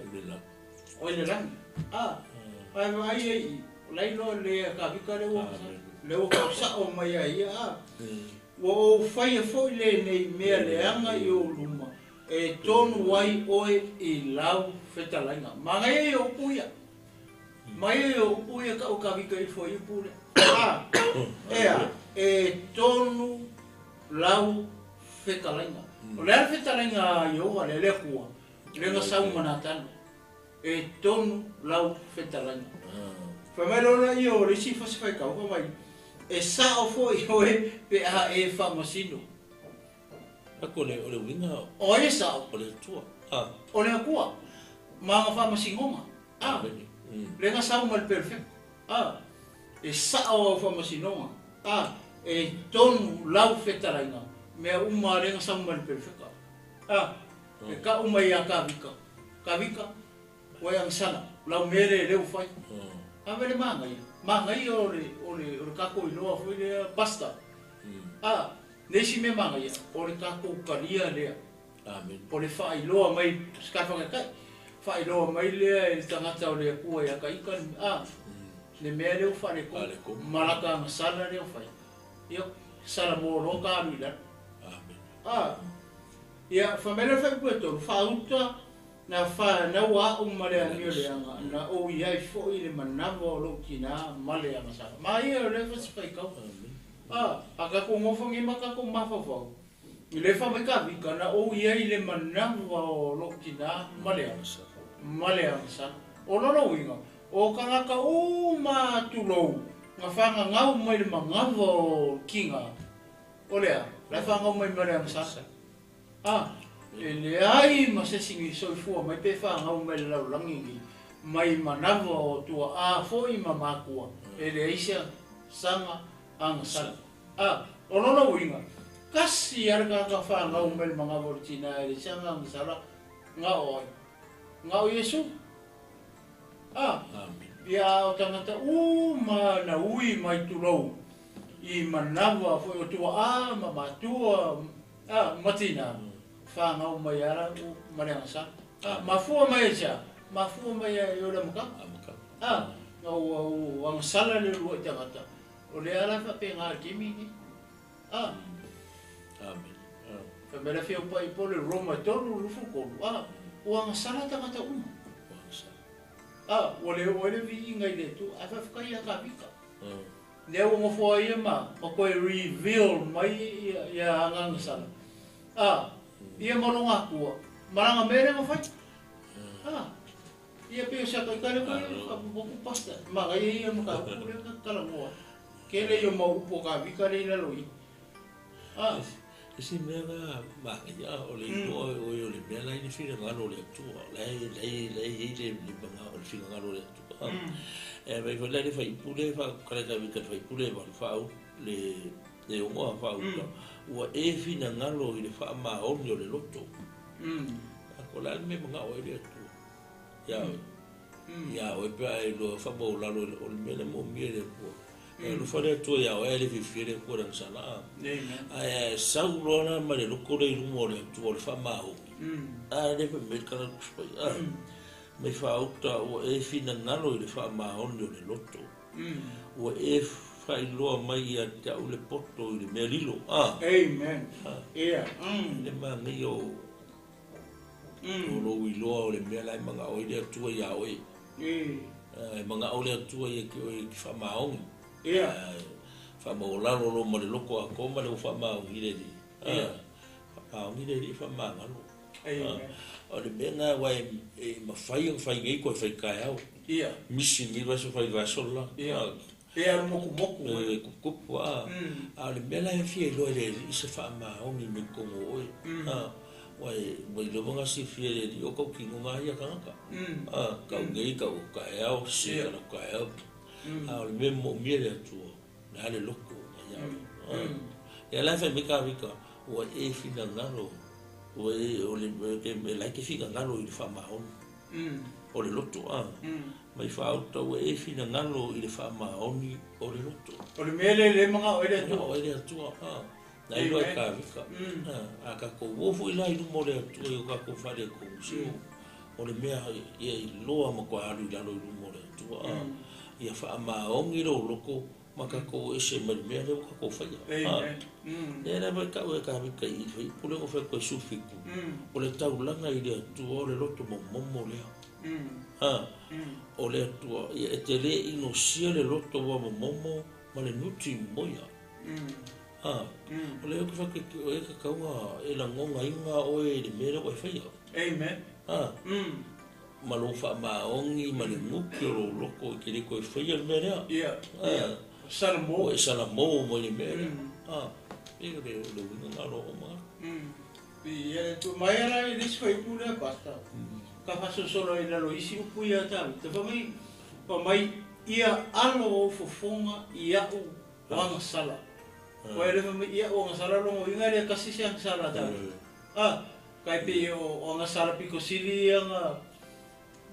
o le lang ai ai lai lo le ka bika le o ka sa o mai ai o fai foi le nei me le anga i o luma e tonu wai oi i lau fetalainga mangai o puia mai o puia ka o ka bika i foi pule e tonu lau fetalainga o le fetalainga yo wale le kua le nga sau manatan e tonu lau fetalainga fa mai lo na yo le si fa se fa ka o mai e sa o foi oe pe e fa masino ako le winga o e sa o le tua o le kua ma fa masingonga le nga sau mal perfect e sa o fa masinonga e tonu lau fetalainga me uma le nga sau mal perfect e ka uma ia ka vika o yang sana lau mere le ufai vele mangai o le kako inoa foi le pasta nesi me mangai o le kako kalia le amen po le fai loa mai skafa kai fai loa mai le tangata o le kua ia kai kan le me le ufa le ko malaka masala le ufai yo sala mo lo ka mi la amen ia famela fa pueto fa uta na fa na wa male ani le anga na o ia fo ile manavo lo kina male anga sa mai le fa spai ka aga ko mo fongi maka ko mafafo ile fa mai ka vika na o ia ile manavo lo kina male anga sa o no winga o kanga ka o ma tulo nga fa nga ngau mai le mangavo kinga olea la fa ngau mai male anga sa ele ai ma se singi so fu mai pe fa ngau mai la langi mai manavo o tua foi mama ku ele isa sanga ang sal ono winga kasi arga ka fa ngau mai mga vortina ele sanga ang sala ngau yesu ya o tangata ma na ui mai tulo i manavo foi o tua mama tua matina fa ngau mai ara u mariang sa mafua mai ja mafua mai yo le muka ngau ang sala le lu tangata o le ala fa pe nga kimi ni amen fa mera fi pa i pole roma tonu lu fu ko o ang sala tangata o le vi ngai le tu afa fa ia ka bika le o mo fo ia ma ko reveal mai ya ang sala ia malonga ku maranga mere mo fai ia pe sa ka kale ko mo pasta ma ia mo ka ku le kala mo kele yo mo po ka vi kale la loi si mera ma ya o le o le mera ni fira ngalo le tu le banga o fira ngalo le tu vai vai le fai pule fa kala ka vi ka fai pule va fa le ungoa whauta. Ua e fina ngalo i le wha maoni o le loto. Ko la me mga o ele atu. Ya o pe ai lo fa bo la lo o mele mo miele ko. E lo fa le tu ya o ele vivere ko ran sala. Ai saulo na ma le ko le mo le tu o fa ma o. Le me kala ko. Me fa auta o e fina ngalo i le fa ma o le loto. O e fa ilo mai a ta o le poto i le melilo. Amen. Yeah. Le ma ni o lo i loa o le mea lai manga o ile atua i a oi. Manga o le atua i ki whamaongi. Whamaolalo lo ma le loko a koma le o whamaongi le di. Whamaongi le di whamangalo. O le mea ngā wai mawhai ang whai ngei koe whai kai au. Misi ngi waso whai vasola. Ea moku moku. Kukupu a. O le mea lai fia i loa le isa whamaongi me kongo oi. Wai lo mga si fiere di o kau kingo nga ia kangaka. Kau ngei kau kai au, si kana kai au. O le me mo miele atua, na ale loko. E la fai me ka vika, ua e fina ngalo, ua e o le laike fina ngalo i le whamahon. O le loto, mai whaauta ua e fina ngalo i le whamahoni o le loto. O le mele le mga o ele atua. O ele atua, Nai loa e ka vika. A ka kou wofu i lai lumo le atua i o ka kou whare kou museo. O le mea ia i loa ma kua haru i lalo i lumo le atua. Ia wha maongi ro loko ma ka kou ese mari mea leo ka kou whaia. Nera mai ka ue ka vika i whai pule o whai koe sufiku. O le taulanga i le atua o le loto mo momo lea. O le atua ia e te le ino sia le loto wa mo momo ma le nuti moia. O leo ka whake o e ka kaunga e la ngonga inga o e le mera o e whaia. Amen. Ma lo wha maongi, ma le nguki o lo loko i kere ko e whaia le mera. Sana mo. O e sana mo mo le mera. E le winga ngā roho maa. Ia tu mai ala i lisi whai pule pasta. Ka whaso solo i lalo isi upu ia tau. Te whamai ia alo o fofonga i au wanga sala. Wai le me ia o ngasala lo inga le kasi siang sala ta. Kai pe o ngasala piko sili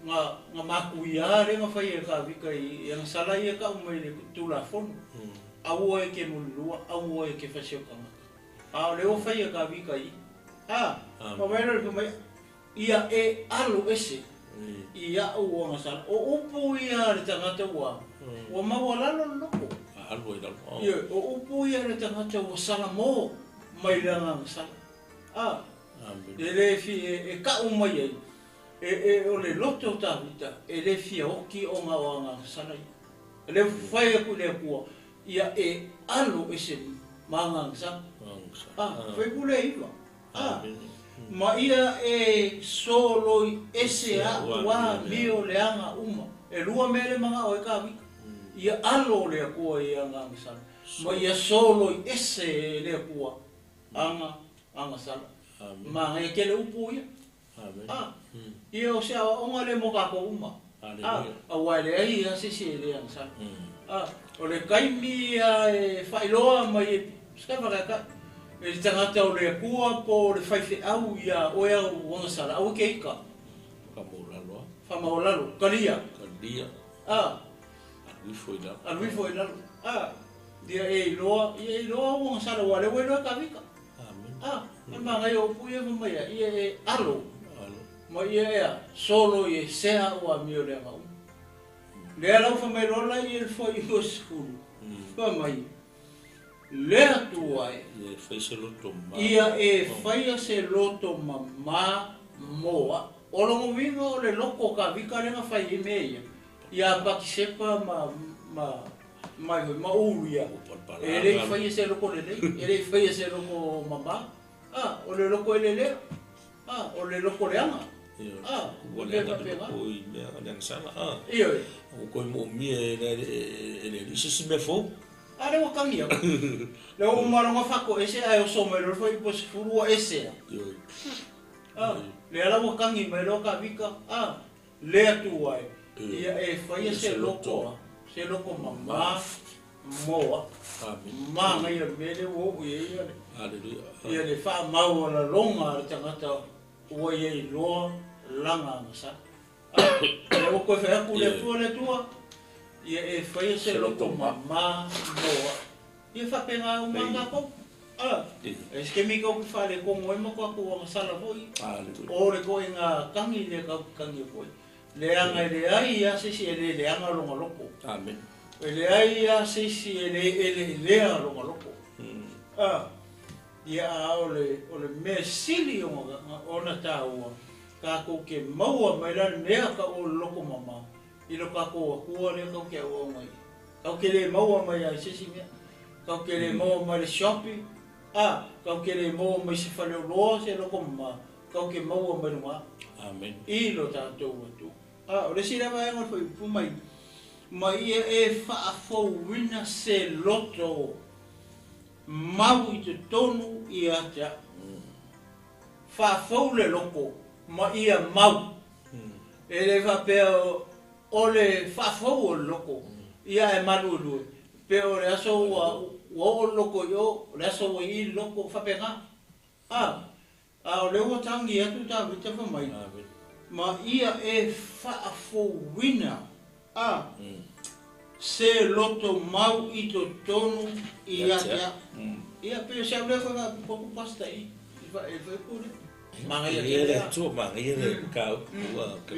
nga maku ia le nga fai ka vika i yang sala ia ka umai le tula fon. Au e ke mulua, au e ke fasio kanga. Le o fai ka vika i. Ma mai le mai ia e alu ese. Ia o ngasala. O upu ia le tangata wa. O mawala lo loko. Algo ida. O upu ia le tangata o sala mo mai langa sala. Le fi e ka o mai e o le loto ta vita e le fi o ki o nga sala. Le fai ku le ku ia e alo ese manga sa. Foi ku le iwa. Ma ia e solo ese a wa mio le anga uma. E lua mele manga o e ka vika. Ia alo le kua i anga sala. Ma ia solo ese le kua anga sala. Ma ngai ke le upu ia. Ia o sea onga le moka ko uma. A wale ai a se le anga sala. O le kaimi e failoa mai skava ka. E tangata o le kua po le faife au ia o ia anga sala. Au ke ika. Famolalo. Famolalo. Kalia. Alui foi lá. Dia e loa o sala wale wele ka vika. Ma ngai o puia mai e alo. Ma ia solo e sea o amio le ngau. Le ala fa mai lola e foi o skulu. Pa mai. Le atua e fai se loto ma. Ia e fai se loto ma moa. O lo vinga o le loko ka vika le fai e meia. Ia baki sepa ma uia. Ele fai se loko le nei, ele fai se loko mama. O le loko ele le. O le loko le anga. O le anga o i mea le sana. Ia. O ko mo mi ele isi me fo. Le o kangia. Le o mara nga fako ese ai o so me lo foi pos furu ese. Le ala o kangi me lo ka vika. Le atu ai. Ia e fai se loko mama moa. Amen. Manga ia mele o ia. Hallelujah. Ia le wha mau la longa le tangata ua ia I loa langa ngasa. Le o koe whea ku le tua le tua. Ia e whaia se loko mama moa. Ia whapenga umanga kou. E skemi kau ki whale kongo e mako aku o ngasala hoi. O le koe ngā kangi le kau kangi hoi. Le anga le ai ia sisi e le anga longa loko. Amen. E le ai ia sisi e le lea longa loko. Ia o le mea sili o na tāua. Ka kou ke maua mai lani mea ka o loko mama. Ilo ka kou a kua le kau ke au mai. Kau ke le maua mai ai sisi mea. Kau ke le maua mai le shopping. Kau ke le maua mai se whale o loa se loko mama. Kau ke maua mai runga. Amen. Ilo tātou atu. O le sira mai ango whai pumai. Ma ia e whaafou wina se loto mau I te tonu I atea. Whaafou le loko ma ia mau. E le whapea o le whaafou o loko. Ia e maru lue. Pe o le aso ua o loko yo, le aso ua I loko whapea ngā. O le ua tangi atu tā vita whamai. Ma ia e whaafou wina. Se loto mau I to tonu I atea. Ia pe se le fa poku pasta I. E vai pure. Manga ia le tu manga ia le ka ka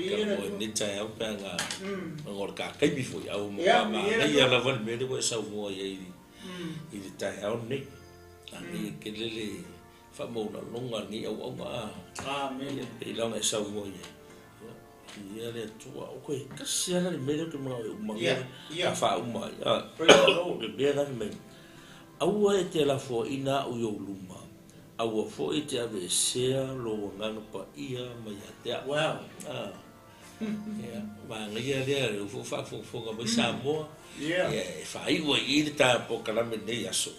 ni tai au pa nga ngor ka kai bi foi au mo ma ia la van me de sa mo ia I tai au ni. Ani ke le fa mo na longa ni au ma. Amen. I la na sa mo ia. Ia le tu au ko ka sia na me ke ma ka fa uma ia. Le be na me. Au e te la fo ina u yo luma. Au fo e te ave sea lo ngana pa ia mai atea. Wow. Ia, ma ngia le fo fa ga mai Samoa. Ia. Ia, fa I wa I ta po kala me nei aso.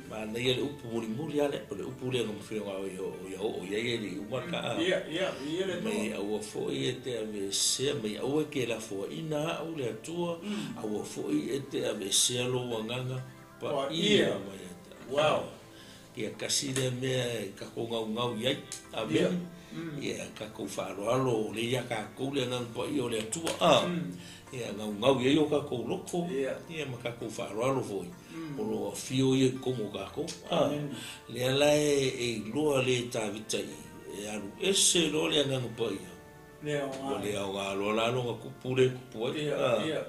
Ma ngia le upu muri ale, le upu le ngam fio nga o ia le uma ka. Ia, ia le me au fo e te ave sea me au ke la fo ina au le tua. Au fo e te ave sea lo ngana pa ia mai atea. Wow. Ia kasi le mea ka ko ngau iai. Amen. Ia ka ko wharoalo le ia ka ko le ngang pa I o le tua. Ia ngau iai o ka ko loko. Ia ma ka ko wharoalo foi. O lo fio I kongo ka ko. Le ala e loa le tā vita I. E aru ese lo le ngang pa ia. O le au ngā lo la longa kupure kupua. Ia.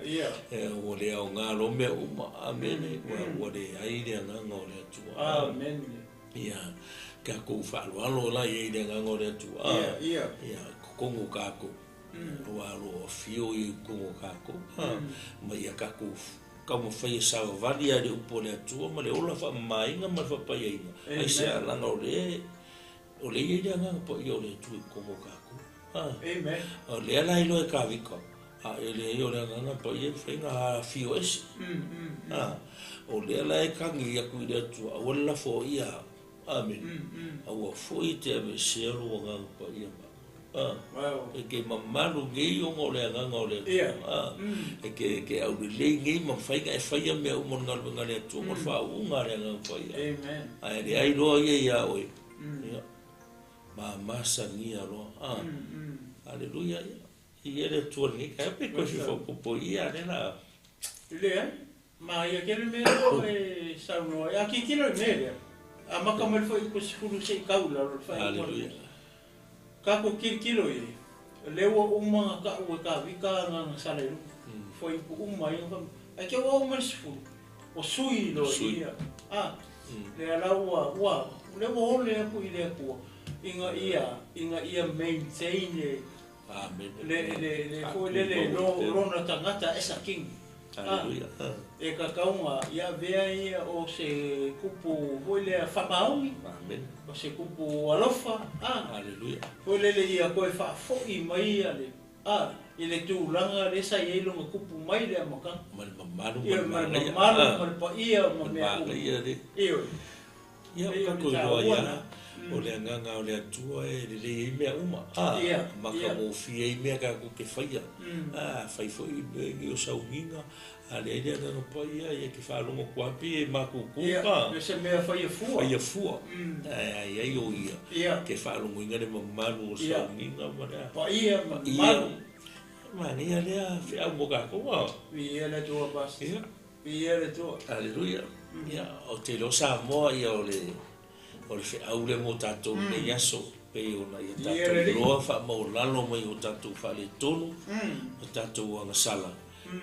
O le au ngā lo mea uma. Amen. O le ai le ngang o le tua. Amen. Ia, ka ko whaaloalo la I le ngango le tua. Ia. Ia, kongo kako. Walo fio I kongo kako. Ma ia kako ka mo fai sa vali le upo le tua ma le ola fa mainga ma fa pa ia. Ai se langa o le I le ngango po I o le tua kongo kako. Amen. O le ala ilo e ka vika. Ele o le ngango po ia fenga fio esi. O le ala e kangi ia kui le tua. O la fo ia. Amen. Au foi te ave selo nga pa ia ma. E ke mamalu ngai o ngole nga ngole. E ke au le ngai ma fai ka e fai me o mon ngal ngale tu mo fa u ngale nga pa ia. Amen. Ai le ai lo ia oi. Ma masa ni alo. Aleluia. I ele tu ni ka pe ko si fo po ia na. Le ma ia ke me e sa no ia ki kilo me. Maka mai foi ko sikuru sei kaula ro fai. Aleluia. Ka ko kilo I. Lewa uma ka o ka vika nga salelu. Foi uma I ngam. Ai ke wa uma sifu. O sui lo ia. Le ala wa. Le wo le ko I le ko. Inga ia maintain le. Amen. Le ko le no na tangata esa king. Aleluia. E ka kaunga ia vea ia o se kupu voile whamaongi. Amen. O se kupu alofa. Aleluia. Voile le ia koe whafoi mai ale. I le tūranga le sa i elonga kupu mai le amaka. Mani mamaru. Ia mani mamaru, mani pa ia ma mea Ia re. Ia. Ia ka koe roa ia. o le anganga o le atua e le mea uma maka mo fia i mea ka ko ke faia fai foi ngi o sauninga a le idea da no paia e ke fa longo kwapi e maku kupa se mea faia fua ai o ia ke fa longo inga le mamalu o sauninga mana paia malu mani ale fi au moka ko wa vi ele tua bas vi ele tua aleluia ia o te lo sa mo ia o le fe au le mo tatou le yaso pe ona ia tatou loa fa mo lalo mai o tatou fa le tonu o tatou anga sala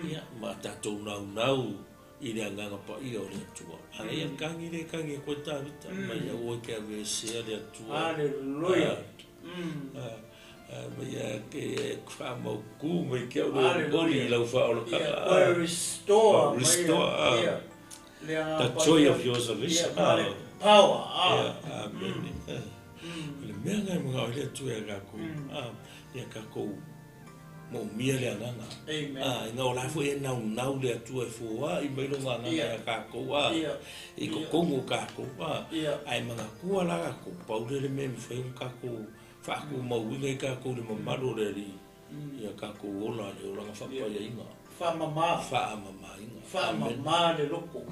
ia ma tatou nau i le anganga pa ia o le atua ana ia kangi ko tavita mai o ke ave se le atua aleluia ia ke kwa mo ku mai ke o boli la fa o ka restore the joy of your salvation power amen le mea ngai mga o le tu e kako ia kako mo mia le ananga nga o la fu e nau le tu e fu i mai no nga nga kako i ko kongo kako ai mga kua la kako paule le me foi un kako fa ku mo winga kako le mamaro le ri ia kako ola le ola fa pa ia inga fa mama inga fa mama le loko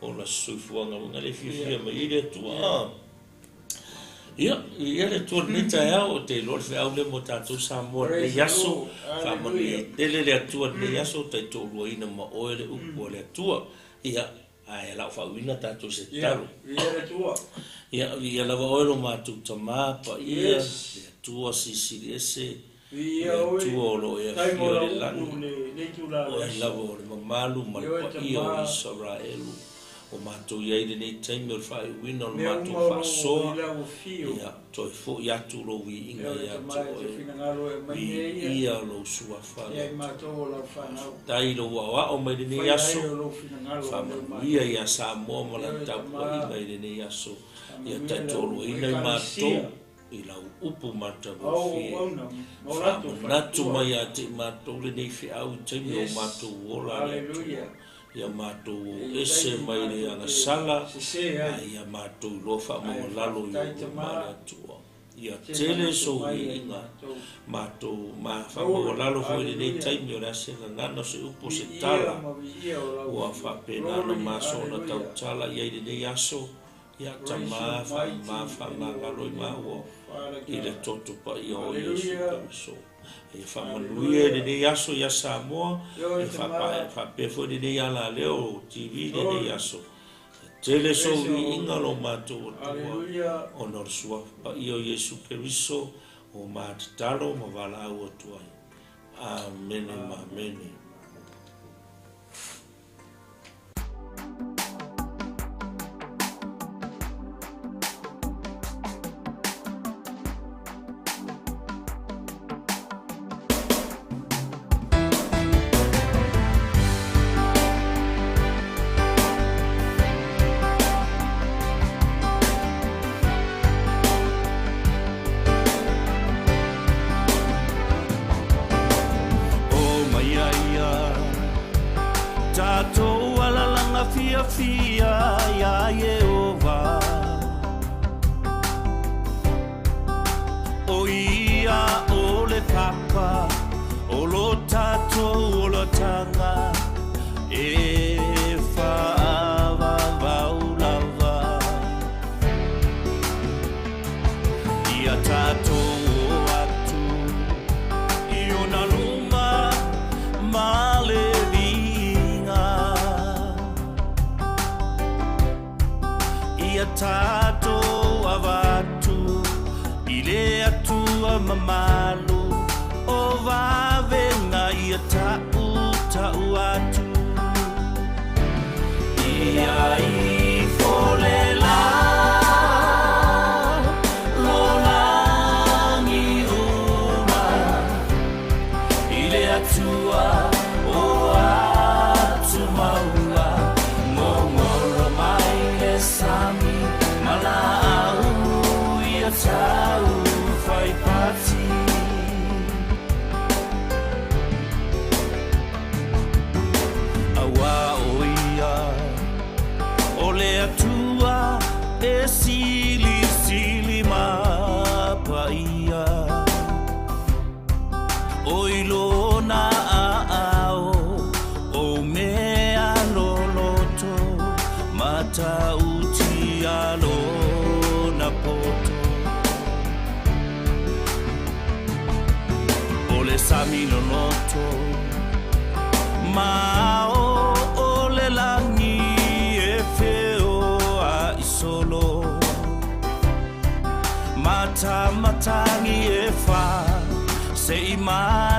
ola suifuanga nga le fifia mai le tua ia le tua nita ya o te lor fe au le mo tatou sa mo le yaso fa mo le tua le yaso te to roina ma o le upo le tua ia ai la fa wina tatou se taro ia la va o ma tu tama pa ia tua siciliese tua lo ia le lanu o la vo le malu ma pa ia Israelu o matou iai lenei taimi o le fa'aiuina o le matou fa'asoa ia toe fo'i atu lou i'iga ia ia o lou suafa tai lou a'oa'o mai lenei aso fa'amanuia ia Samoa ma lataupua'iga i lenei aso ia taito'olo'ina i matou i lau upu matavofie fa'amanatu mai a te matou lenei fe'au i taimi o matou ola le atua ia matou ese mai le agasala ia matou lofa mo lalo i male atua ia tele soui'iga matou mafamo lalo foi lenei taimi o le asegagana o se upu se tala ua fa'apenana masona tautala iai lenei aso ia tamā fa'amagalo i maua i le toto paia o Iesu Keriso e whamanuia lenei aso ia Samoa e whapea foi lenei ala leo TV lenei aso tele soui'iga lo matou atua ona o le suafa ia o Iesu Keriso o matatalo ma valau atua amene ma amene. Fia ya Yehova o ia o le papa o lo tato o lo tanga e fa'ava vaulava ia tato atu i ona luma male tato avatu ile atua mamalu o vavenga ia ta'u atu ia i folela lolangi uma ile atua o atu maua ngongoro mai le sami tau fai pati awa oia o le ia Oilo na ao O mea loloto Mata uti alo na poto Ole sami lonoto Mao ole langi e feo a isolo Mata matangi e fa Se ima